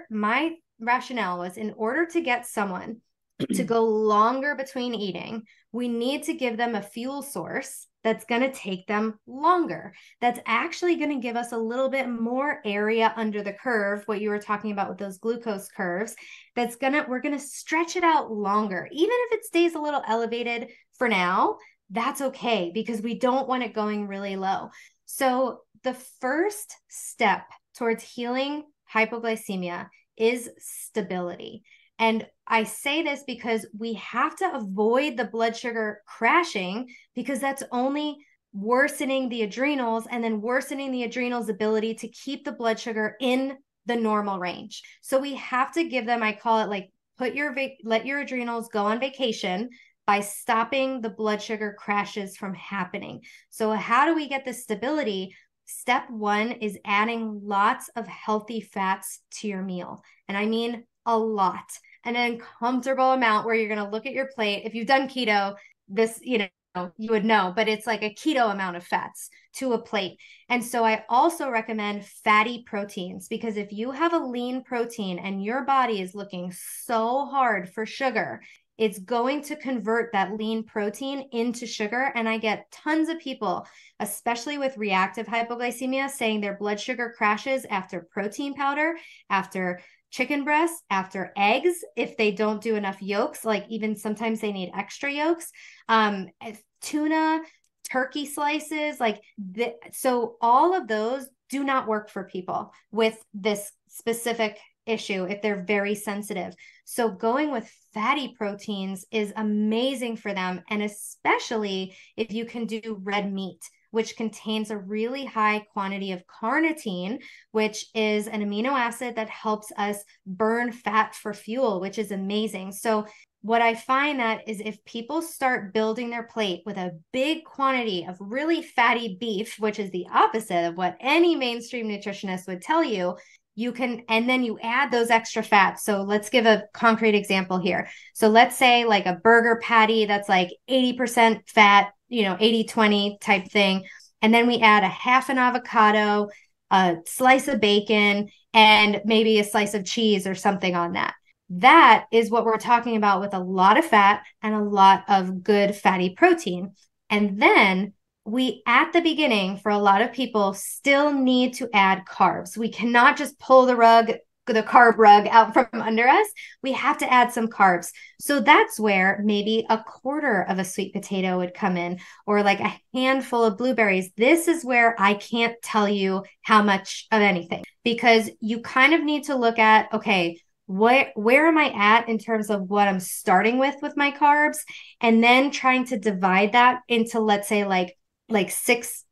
my rationale was, in order to get someone to go longer between eating, we need to give them a fuel source that's going to take them longer. That's actually going to give us a little bit more area under the curve, what you were talking about with those glucose curves. We're going to stretch it out longer. Even if it stays a little elevated for now, that's okay, because we don't want it going really low. So the first step towards healing hypoglycemia is stability. And I say this because we have to avoid the blood sugar crashing, because that's only worsening the adrenals, and then worsening the adrenals' ability to keep the blood sugar in the normal range. So we have to give them, I call it like, let your adrenals go on vacation by stopping the blood sugar crashes from happening. So how do we get this stability? Step 1 is adding lots of healthy fats to your meal. And I mean a lot, an uncomfortable amount where you're going to look at your plate. If you've done keto, this, you would know, but it's like a keto amount of fats to a plate. And so I also recommend fatty proteins, because if you have a lean protein and your body is looking so hard for sugar, it's going to convert that lean protein into sugar. And I get tons of people, especially with reactive hypoglycemia, saying their blood sugar crashes after protein powder, after chicken breast, after eggs, if they don't do enough yolks. Like, even sometimes they need extra yolks, tuna, turkey slices, so all of those do not work for people with this specific issue if they're very sensitive. So going with fatty proteins is amazing for them, and especially if you can do red meat, which contains a really high quantity of carnitine, which is an amino acid that helps us burn fat for fuel, which is amazing. So what I find that is, if people start building their plate with a big quantity of really fatty beef, which is the opposite of what any mainstream nutritionist would tell you, you can, and then you add those extra fats. So let's give a concrete example here. So let's say like a burger patty that's like 80% fat, 80-20 type thing. And then we add a half an avocado, a slice of bacon, and maybe a slice of cheese or something on that. That is what we're talking about with a lot of fat and a lot of good fatty protein. And then we, at the beginning, for a lot of people, still need to add carbs. We cannot just pull the carb rug out from under us. We have to add some carbs. So that's where maybe a quarter of a sweet potato would come in, or like a handful of blueberries. This is where I can't tell you how much of anything, because you kind of need to look at, okay, where am I at in terms of what I'm starting with my carbs, and then trying to divide that into, let's say, like six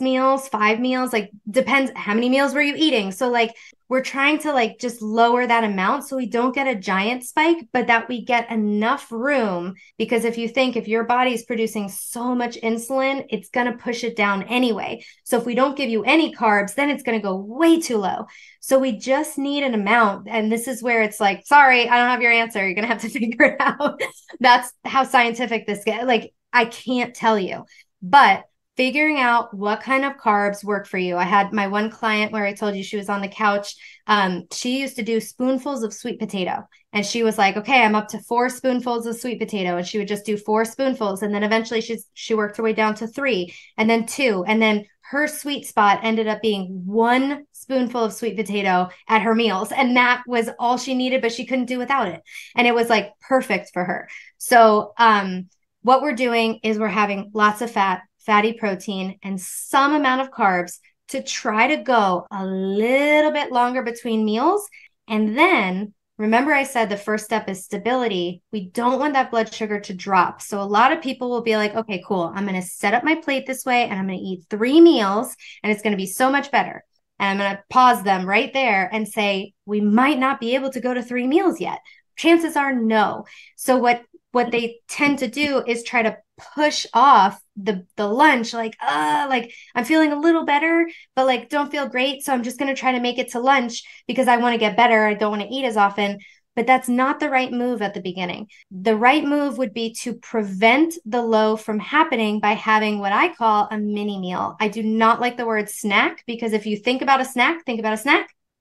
meals, 5 meals, like depends how many meals were you eating. So like we're trying to like just lower that amount so we don't get a giant spike, but that we get enough room. Because if you think, if your body's producing so much insulin, it's going to push it down anyway. So if we don't give you any carbs, then it's going to go way too low. So we just need an amount. And this is where it's like, sorry, I don't have your answer. You're going to have to figure it out. That's how scientific this gets. Like, I can't tell you, but figuring out what kind of carbs work for you. I had my one client where I told you she was on the couch. She used to do spoonfuls of sweet potato, and she was like, okay, I'm up to 4 spoonfuls of sweet potato. And she would just do 4 spoonfuls. And then eventually she worked her way down to 3, and then 2. And then her sweet spot ended up being 1 spoonful of sweet potato at her meals. And that was all she needed, but she couldn't do without it. And it was like perfect for her. So, what we're doing is we're having lots of fatty protein, and some amount of carbs to try to go a little bit longer between meals. And then remember, I said the first step is stability. We don't want that blood sugar to drop. So a lot of people will be like, okay, cool, I'm going to set up my plate this way, and I'm going to eat 3 meals, and it's going to be so much better. And I'm going to pause them right there and say, we might not be able to go to 3 meals yet. Chances are no. So what they tend to do is try to push off the lunch, like I'm feeling a little better, but like don't feel great, so I'm just going to try to make it to lunch because I want to get better. I don't want to eat as often. But that's not the right move at the beginning. The right move would be to prevent the low from happening by having what I call a mini meal. I do not like the word snack, because if you think about a snack,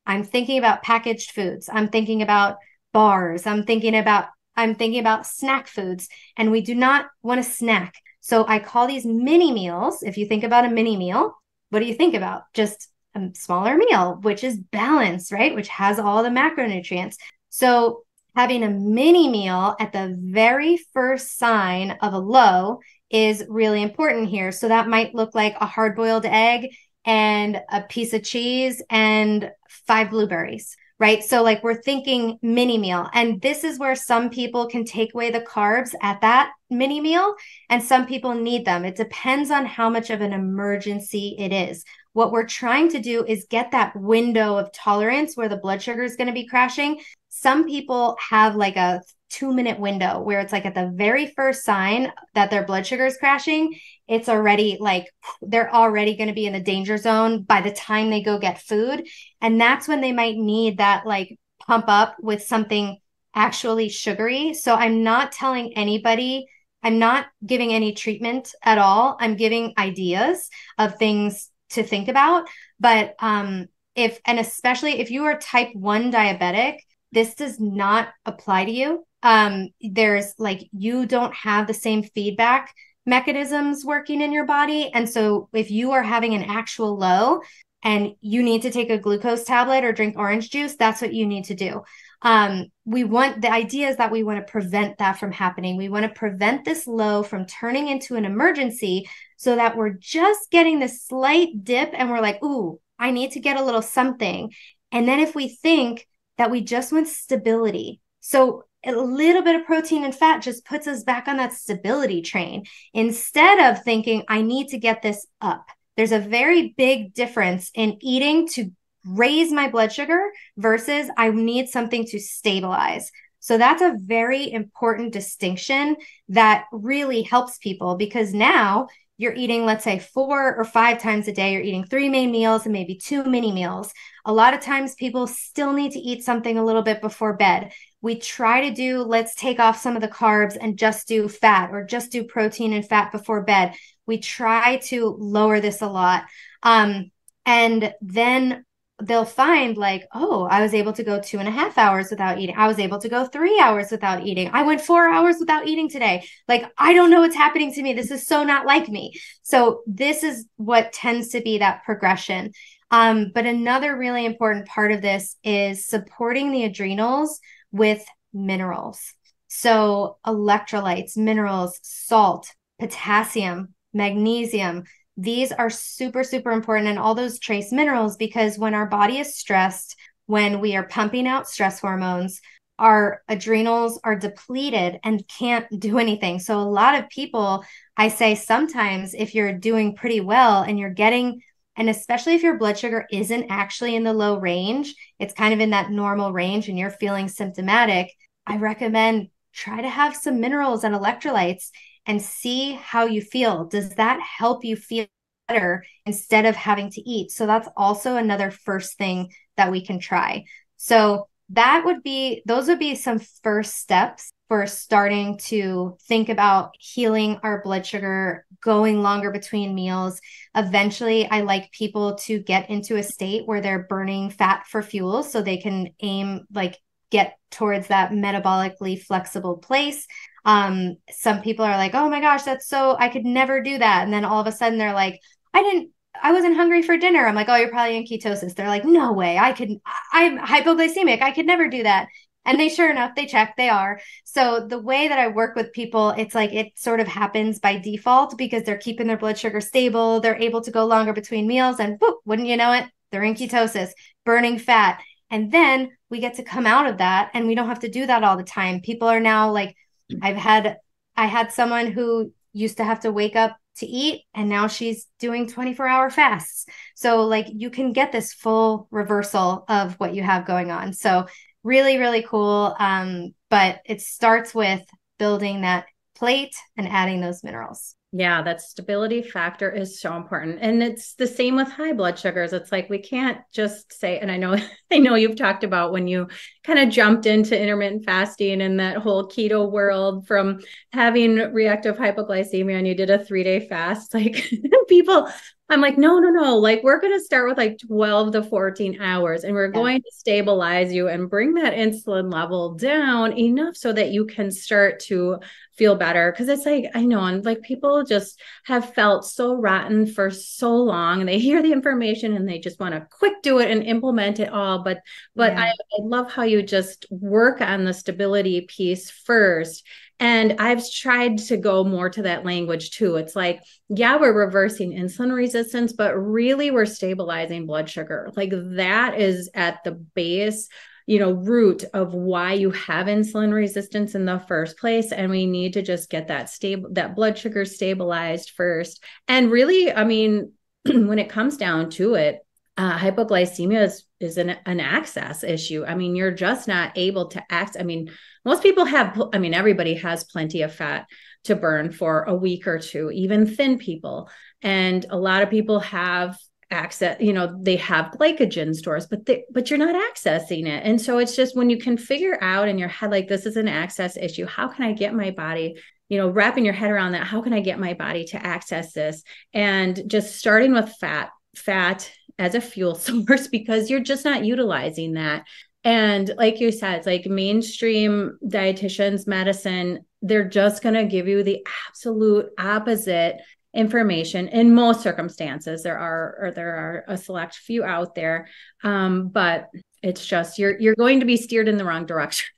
I'm thinking about packaged foods. I'm thinking about bars. I'm thinking about snack foods, and we do not want to snack. So I call these mini meals. If you think about a mini meal, what do you think about? Just a smaller meal, which is balanced, right? Which has all the macronutrients. So having a mini meal at the very first sign of a low is really important here. So that might look like a hard-boiled egg and a piece of cheese and 5 blueberries. Right? So like we're thinking mini meal, and this is where some people can take away the carbs at that mini meal, and some people need them. It depends on how much of an emergency it is. What we're trying to do is get that window of tolerance where the blood sugar is going to be crashing. Some people have like a 2-minute window where it's like at the very first sign that their blood sugar is crashing, it's already like they're already going to be in the danger zone by the time they go get food. And that's when they might need that like pump up with something actually sugary. So I'm not telling anybody, I'm not giving any treatment at all. I'm giving ideas of things to think about. But especially if you are type 1 diabetic, this does not apply to you. There's like, you don't have the same feedback mechanisms working in your body. And so if you are having an actual low and you need to take a glucose tablet or drink orange juice, that's what you need to do. The idea is that we want to prevent that from happening. We want to prevent this low from turning into an emergency, so that we're just getting this slight dip and we're like, ooh, I need to get a little something. And then if we think that we just want stability, so a little bit of protein and fat just puts us back on that stability train, instead of thinking, I need to get this up. There's a very big difference in eating to raise my blood sugar versus I need something to stabilize. So that's a very important distinction that really helps people, because now you're eating, let's say 4 or 5 times a day, you're eating 3 main meals and maybe 2 mini meals. A lot of times people still need to eat something a little bit before bed. We try to do, let's take off some of the carbs and just do fat, or just do protein and fat before bed. We try to lower this a lot. And then they'll find like, oh, I was able to go 2.5 hours without eating. I was able to go 3 hours without eating. I went 4 hours without eating today. Like, I don't know what's happening to me. This is so not like me. So this is what tends to be that progression. But another really important part of this is supporting the adrenals with minerals. So electrolytes, minerals, salt, potassium, magnesium, these are super, super important, and all those trace minerals, because when our body is stressed, when we are pumping out stress hormones, our adrenals are depleted and can't do anything. So a lot of people, I say sometimes if you're doing pretty well and you're getting, and especially if your blood sugar isn't actually in the low range, it's kind of in that normal range and you're feeling symptomatic, I recommend try to have some minerals and electrolytes and see how you feel. Does that help you feel better instead of having to eat? So that's also another first thing that we can try. So those would be some first steps for starting to think about healing our blood sugar, going longer between meals. Eventually, I like people to get into a state where they're burning fat for fuel so they can get towards that metabolically flexible place. Some people are like, oh my gosh, I could never do that. And then all of a sudden they're like, I wasn't hungry for dinner. I'm like, oh, you're probably in ketosis. They're like, no way. I'm hypoglycemic. I could never do that. And sure enough, they check, they are. So the way that I work with people, it's like it sort of happens by default because they're keeping their blood sugar stable. They're able to go longer between meals, and whoop, wouldn't you know it? They're in ketosis, burning fat. And then we get to come out of that, and we don't have to do that all the time. People are now like, I had someone who used to have to wake up to eat, and now she's doing 24-hour fasts. So like you can get this full reversal of what you have going on. So really, really cool. But it starts with building that plate and adding those minerals. Yeah, that stability factor is so important. And it's the same with high blood sugars. It's like we can't just say, and I know I know you've talked about when you kind of jumped into intermittent fasting and that whole keto world from having reactive hypoglycemia and you did a 3-day fast. Like people, I'm like, no, like we're going to start with like 12 to 14 hours and we're going to stabilize you and bring that insulin level down enough so that you can start to feel better. Cause it's like, I know, and like people just have felt so rotten for so long and they hear the information and they just want to quick do it and implement it all. But I love how you just work on the stability piece first. And I've tried to go more to that language too. It's like, yeah, we're reversing insulin resistance, but really we're stabilizing blood sugar. Like that is at the base, root of why you have insulin resistance in the first place. And we need to just get that blood sugar stabilized first. And really, I mean, when it comes down to it, hypoglycemia is an access issue. I mean, you're just not able to access. I mean, most people everybody has plenty of fat to burn for a week or two, even thin people. And a lot of people have access, they have glycogen stores, but you're not accessing it. And so it's just when you can figure out in your head, like, this is an access issue. How can I get my body, wrapping your head around that? How can I get my body to access this? And just starting with fat as a fuel source, because you're just not utilizing that. And like you said, it's like mainstream dietitians, medicine, they're just going to give you the absolute opposite information in most circumstances. There are a select few out there. But it's just, you're going to be steered in the wrong direction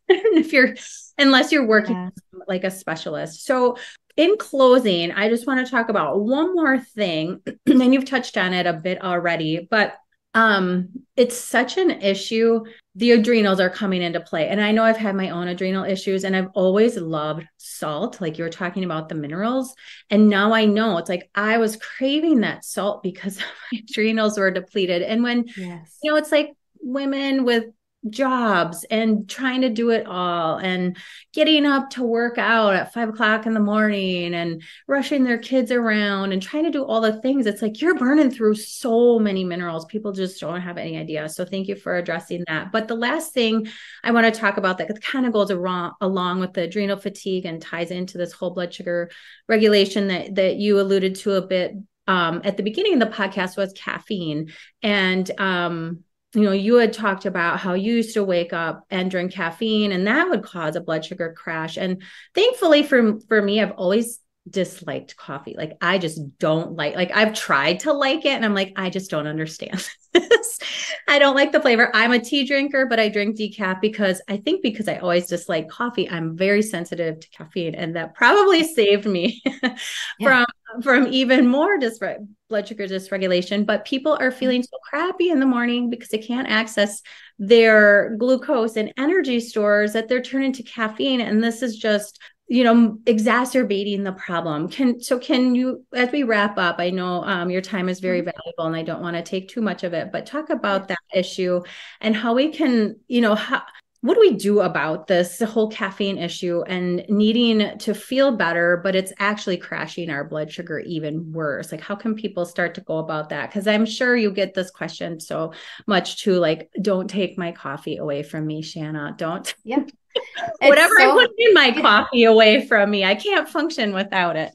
unless you're working like a specialist. So in closing, I just want to talk about one more thing, and you've touched on it a bit already, but it's such an issue. The adrenals are coming into play. And I know I've had my own adrenal issues and I've always loved salt. Like you were talking about the minerals. And now I know it's like, I was craving that salt because my adrenals were depleted. And when, it's like women with jobs and trying to do it all and getting up to work out at 5:00 in the morning and rushing their kids around and trying to do all the things. It's like, you're burning through so many minerals. People just don't have any idea. So thank you for addressing that. But the last thing I want to talk about that kind of goes along with the adrenal fatigue and ties into this whole blood sugar regulation that you alluded to a bit at the beginning of the podcast was caffeine. And you had talked about how you used to wake up and drink caffeine, and that would cause a blood sugar crash. And thankfully for me, I've always disliked coffee. Like I just don't like I've tried to like it and I'm like, I just don't understand this. I don't like the flavor. I'm a tea drinker, but I drink decaf because I always dislike coffee, I'm very sensitive to caffeine, and that probably saved me Yeah. from even more blood sugar dysregulation. But people are feeling so crappy in the morning because they can't access their glucose and energy stores that they're turning to caffeine. And this is just exacerbating the problem. Can you, as we wrap up, I know your time is very valuable and I don't want to take too much of it, but talk about that issue and how we can, what do we do about this, the whole caffeine issue and needing to feel better, but it's actually crashing our blood sugar even worse? Like, how can people start to go about that? Because I'm sure you get this question so much too, like, don't take my coffee away from me, Shanna. Don't. Yeah. Whatever I put in my coffee away from me, I can't function without it.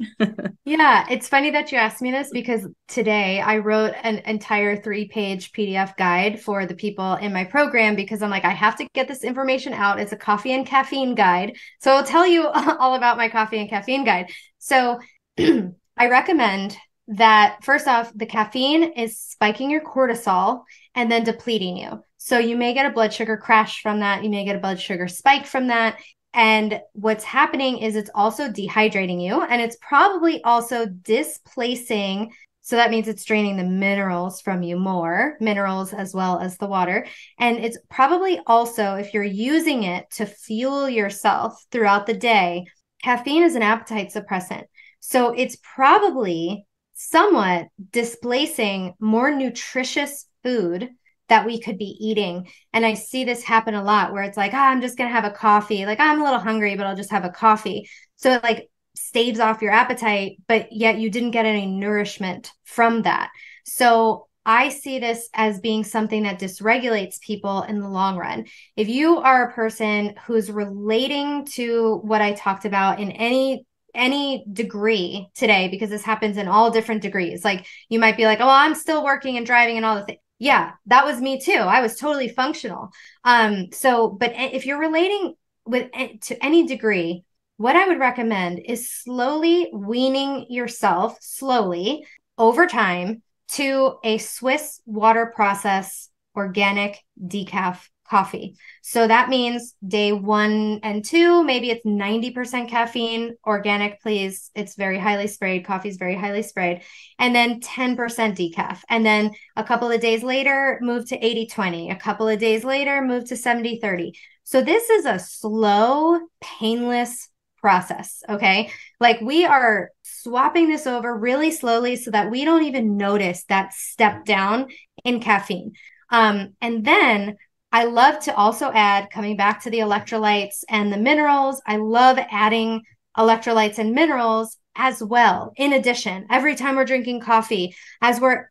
Yeah, it's funny that you asked me this because today I wrote an entire 3-page PDF guide for the people in my program because I'm like, I have to get this information out. It's a coffee and caffeine guide. So I'll tell you all about my coffee and caffeine guide. So I recommend that first off, the caffeine is spiking your cortisol and then depleting you. So you may get a blood sugar crash from that. You may get a blood sugar spike from that. And what's happening is it's also dehydrating you, and it's probably also displacing. So that means it's draining the minerals from you more, minerals as well as the water. And it's probably also, if you're using it to fuel yourself throughout the day, caffeine is an appetite suppressant. So it's probably somewhat displacing more nutritious food that we could be eating. And I see this happen a lot where it's like, I'm just going to have a coffee. Like, I'm a little hungry, but I'll just have a coffee. So it like staves off your appetite, but yet you didn't get any nourishment from that. So I see this as being something that dysregulates people in the long run. If you are a person who's relating to what I talked about in any degree today, because this happens in all different degrees. Like you might be like, oh, I'm still working and driving and all the things. Yeah, that was me too. I was totally functional. But if you're relating to any degree, what I would recommend is slowly weaning yourself slowly over time to a Swiss water process organic decaf coffee. So that means day 1 and 2, maybe it's 90% caffeine, organic, please. It's very highly sprayed. Coffee is very highly sprayed. And then 10% decaf. And then a couple of days later, move to 80-20. A couple of days later, move to 70-30. So this is a slow, painless process. Okay. Like we are swapping this over really slowly so that we don't even notice that step down in caffeine. And then I love to also add, coming back to the electrolytes and the minerals, I love adding electrolytes and minerals as well. In addition, every time we're drinking coffee,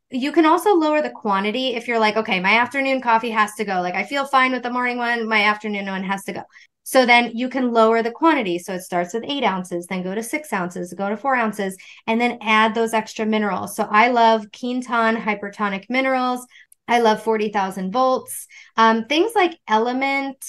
you can also lower the quantity if you're like, okay, my afternoon coffee has to go. Like I feel fine with the morning one, my afternoon one has to go. So then you can lower the quantity. So it starts with 8 ounces, then go to 6 ounces, go to 4 ounces, and then add those extra minerals. So I love Quinton hypertonic minerals. I love 40,000 volts. Things like Element,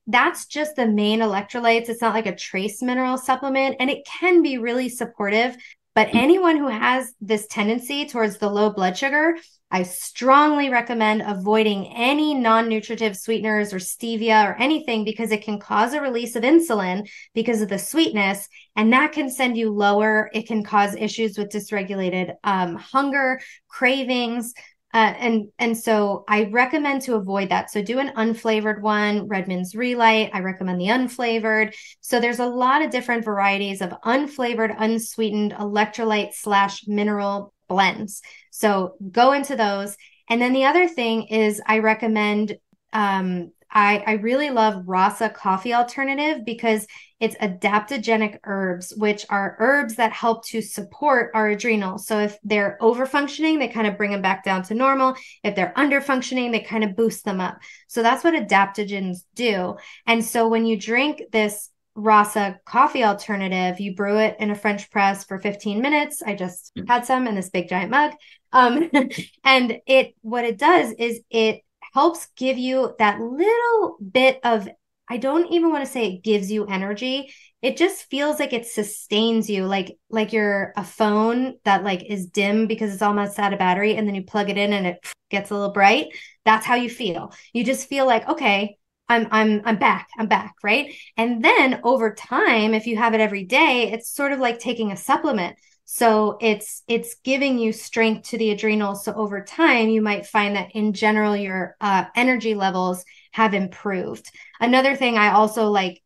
that's just the main electrolytes. It's not like a trace mineral supplement, and it can be really supportive. But anyone who has this tendency towards the low blood sugar, I strongly recommend avoiding any non-nutritive sweeteners or stevia or anything because it can cause a release of insulin because of the sweetness, and that can send you lower. It can cause issues with dysregulated hunger, cravings. And so I recommend to avoid that. So do an unflavored one, Redmond's Relight. I recommend the unflavored. So there's a lot of different varieties of unflavored, unsweetened electrolyte/mineral blends. So go into those. And then the other thing is I recommend, I really love Rasa Coffee Alternative because it's adaptogenic herbs, which are herbs that help to support our adrenals. So if they're over-functioning, they kind of bring them back down to normal. If they're under-functioning, they kind of boost them up. So that's what adaptogens do. And so when you drink this Rasa coffee alternative, you brew it in a French press for 15 minutes. I just had some in this big giant mug. And what it does is it helps give you that little bit of, I don't even want to say it gives you energy. It just feels like it sustains you, like you're a phone that like is dim because it's almost out of battery, and then you plug it in and it gets a little bright. That's how you feel. You just feel like, okay, I'm back, right? And then over time, if you have it every day, it's sort of like taking a supplement. So it's giving you strength to the adrenals. So over time, you might find that in general, your energy levels have improved. Another thing I also like,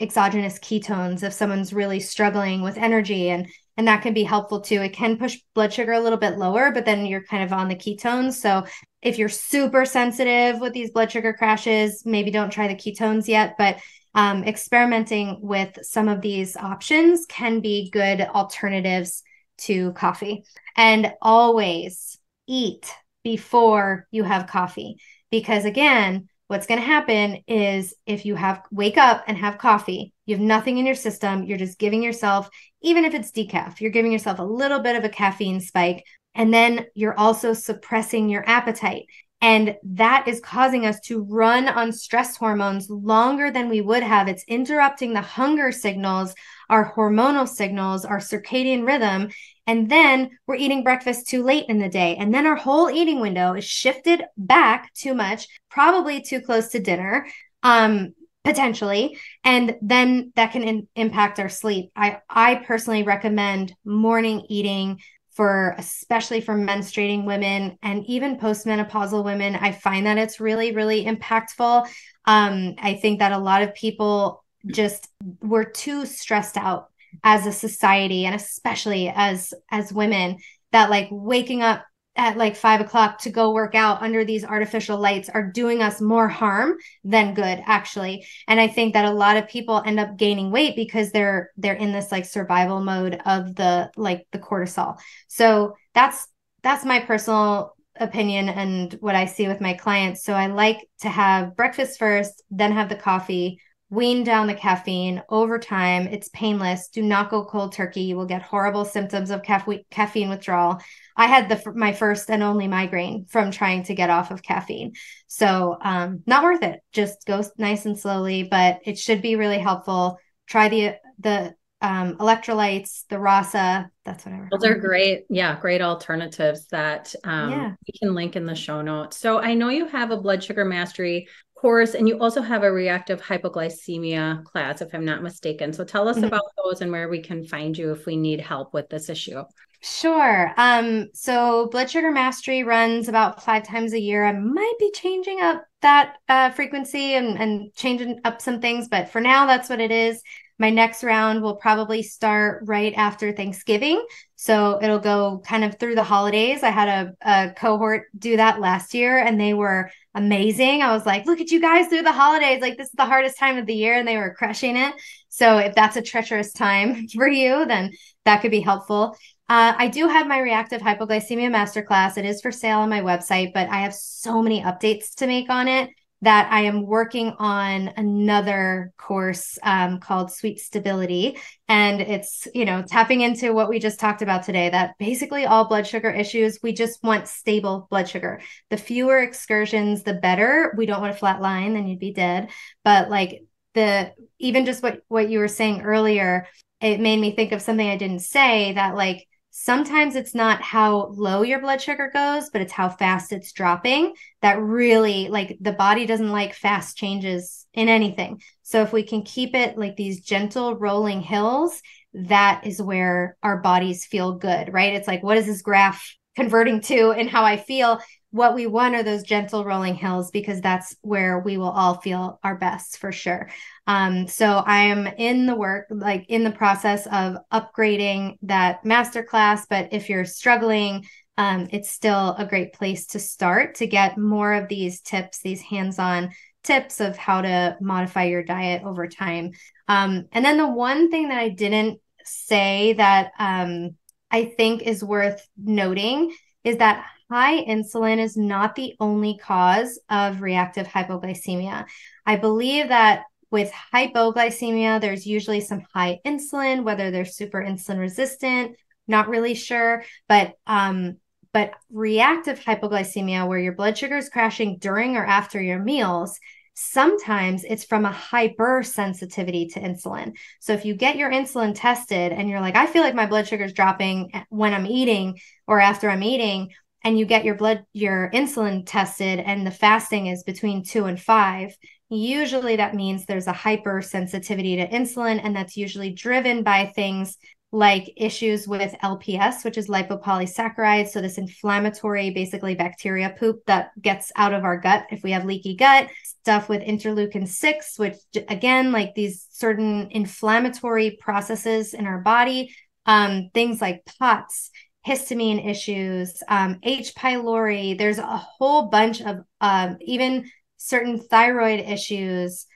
exogenous ketones if someone's really struggling with energy, and that can be helpful too. It can push blood sugar a little bit lower, but then you're kind of on the ketones. So if you're super sensitive with these blood sugar crashes, maybe don't try the ketones yet, but experimenting with some of these options can be good alternatives to coffee. And always eat before you have coffee, because again, what's going to happen is if you wake up and have coffee, you have nothing in your system. You're just giving yourself, even if it's decaf, you're giving yourself a little bit of a caffeine spike. And then you're also suppressing your appetite. And that is causing us to run on stress hormones longer than we would have. It's interrupting the hunger signals, our hormonal signals, our circadian rhythm. And then we're eating breakfast too late in the day. And then our whole eating window is shifted back too much, probably too close to dinner, potentially. And then that can impact our sleep. I personally recommend morning eating especially for menstruating women and even postmenopausal women. I find that it's really, really impactful. I think that a lot of people we're too stressed out as a society, and especially as women, that like waking up at like 5 o'clock to go work out under these artificial lights are doing us more harm than good, actually. And I think that a lot of people end up gaining weight because they're in this like survival mode of the cortisol. So that's my personal opinion and what I see with my clients. So I like to have breakfast first, then have the coffee, wean down the caffeine over time. It's painless. Do not go cold turkey. You will get horrible symptoms of caffeine withdrawal. I had my first and only migraine from trying to get off of caffeine. So not worth it. Just go nice and slowly, but it should be really helpful. Try the electrolytes, the rasa. That's whatever. Those are great. Yeah, great alternatives that we can link in the show notes. So I know you have a blood sugar mastery course, and you also have a reactive hypoglycemia class, if I'm not mistaken. So tell us about those and where we can find you if we need help with this issue. Sure. So blood sugar mastery runs about 5 times a year. I might be changing up that frequency and changing up some things, but for now, that's what it is. My next round will probably start right after Thanksgiving. So it'll go kind of through the holidays. I had a cohort do that last year, and they were amazing. I was like, look at you guys through the holidays. Like, this is the hardest time of the year, and they were crushing it. So if that's a treacherous time for you, then that could be helpful. I do have my reactive hypoglycemia masterclass. It is for sale on my website, but I have so many updates to make on it that I am working on another course called Sweet Stability. And it's, tapping into what we just talked about today, that basically all blood sugar issues, we just want stable blood sugar. The fewer excursions, the better. We don't want a flat line, then you'd be dead. But like even just what you were saying earlier, it made me think of something I didn't say, that like, sometimes it's not how low your blood sugar goes, but it's how fast it's dropping. That really, like, the body doesn't like fast changes in anything. So if we can keep it like these gentle rolling hills, that is where our bodies feel good, right? It's like, what is this graph converting to and how I feel? What we want are those gentle rolling hills, because that's where we will all feel our best for sure. So I am in the process of upgrading that masterclass. But if you're struggling, it's still a great place to start to get more of these tips, these hands-on tips of how to modify your diet over time. And then the one thing that I didn't say that I think is worth noting is that high insulin is not the only cause of reactive hypoglycemia. I believe that with hypoglycemia, there's usually some high insulin, whether they're super insulin resistant not really sure, but reactive hypoglycemia, where your blood sugar is crashing during or after your meals, sometimes it's from a hypersensitivity to insulin. So if you get your insulin tested and you're like, I feel like my blood sugar is dropping when I'm eating or after I'm eating, and you get your insulin tested and the fasting is between 2 and 5, usually that means there's a hypersensitivity to insulin, and that's usually driven by things like issues with LPS, which is lipopolysaccharides. So this inflammatory, basically bacteria poop that gets out of our gut if we have leaky gut, stuff with interleukin 6, which again, like these certain inflammatory processes in our body, things like POTS, histamine issues, H. pylori. There's a whole bunch of even certain thyroid issues,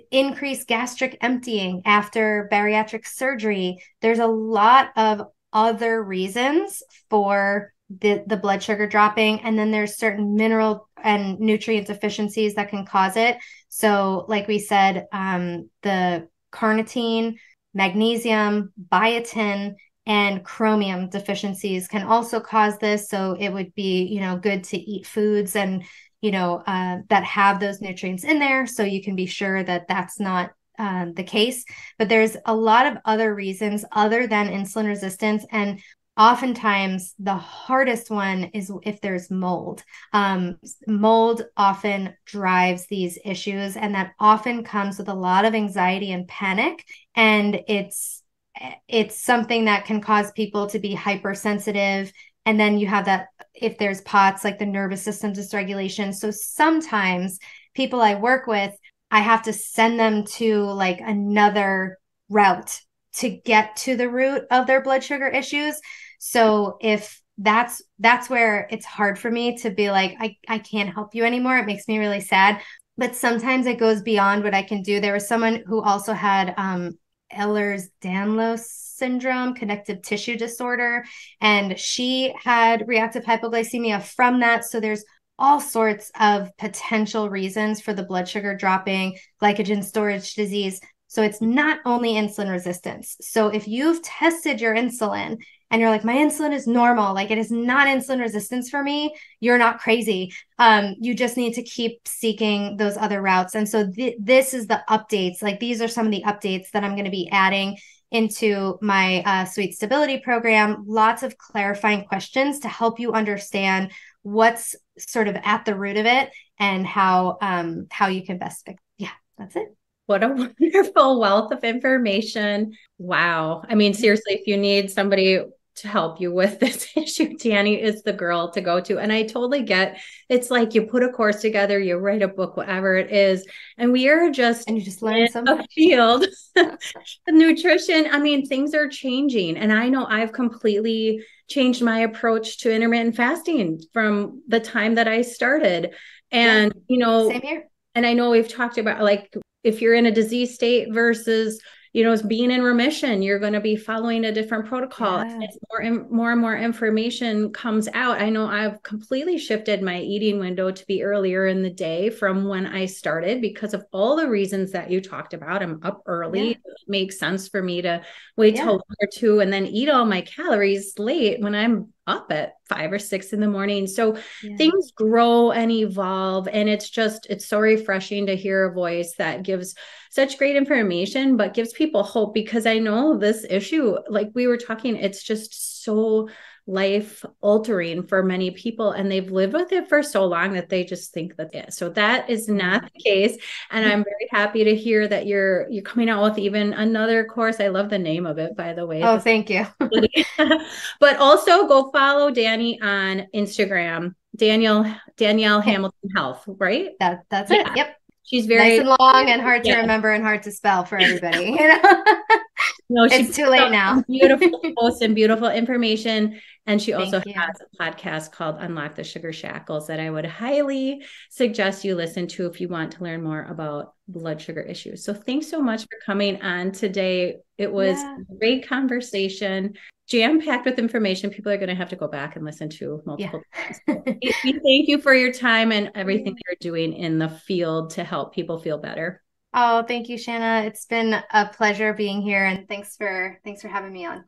increased gastric emptying after bariatric surgery. There's a lot of other reasons for the blood sugar dropping. And then there's certain mineral and nutrient deficiencies that can cause it. So like we said, the carnitine, magnesium, biotin, and chromium deficiencies can also cause this. So it would be, good to eat foods and that have those nutrients in there, so you can be sure that that's not the case. But there's a lot of other reasons other than insulin resistance. And oftentimes the hardest one is if there's mold. Mold often drives these issues, and that often comes with a lot of anxiety and panic. And it's something that can cause people to be hypersensitive. And then you have that, if there's POTS, like the nervous system dysregulation. So sometimes people I work with, I have to send them to like another route to get to the root of their blood sugar issues. So if that's where it's hard for me to be like, I can't help you anymore. It makes me really sad. But sometimes it goes beyond what I can do. There was someone who also had Ehlers-Danlos syndrome, connective tissue disorder, and she had reactive hypoglycemia from that. So there's all sorts of potential reasons for the blood sugar dropping, glycogen storage disease. So it's not only insulin resistance. So if you've tested your insulin and you're like, my insulin is normal, like it is not insulin resistance for me, you're not crazy. You just need to keep seeking those other routes. And so this is the updates. Like these are some of the updates that I'm going to be adding into my Sweet Stability program. Lots of clarifying questions to help you understand what's sort of at the root of it and how you can best fix. Yeah, that's it. What a wonderful wealth of information. Wow. I mean, seriously, if you need somebody to help you with this issue, Danny is the girl to go to. And I totally get, it's like you put a course together, you write a book, whatever it is, and we are just and you just learn something. Field. The nutrition, I mean, things are changing. And I know I've completely changed my approach to intermittent fasting from the time that I started. And, same here. And I know we've talked about like, if you're in a disease state versus, being in remission, you're going to be following a different protocol. Yeah. As more and more information comes out, I know I've completely shifted my eating window to be earlier in the day from when I started because of all the reasons that you talked about. I'm up early. Yeah. It makes sense for me to wait till 1 or 2 and then eat all my calories late when I'm up at 5 or 6 in the morning. So things grow and evolve. And it's so refreshing to hear a voice that gives such great information, but gives people hope, because I know this issue, like we were talking, it's just so life altering for many people, and they've lived with it for so long that they just think that it. So that is not the case. And I'm very happy to hear that you're coming out with even another course. I love the name of it, by the way. Oh, thank you. But also go follow Danny on Instagram, Danielle Hamilton Health, right? That's it. Yep. She's very nice and long and hard to remember and hard to spell for everybody. No, it's too late now. Beautiful posts and beautiful information. And she also has a podcast called Unlock the Sugar Shackles that I would highly suggest you listen to if you want to learn more about blood sugar issues. So thanks so much for coming on today. It was a great conversation, jam-packed with information. People are going to have to go back and listen to multiple times. So thank you for your time and everything you're doing in the field to help people feel better. Oh, thank you, Shanna. It's been a pleasure being here, and thanks for having me on.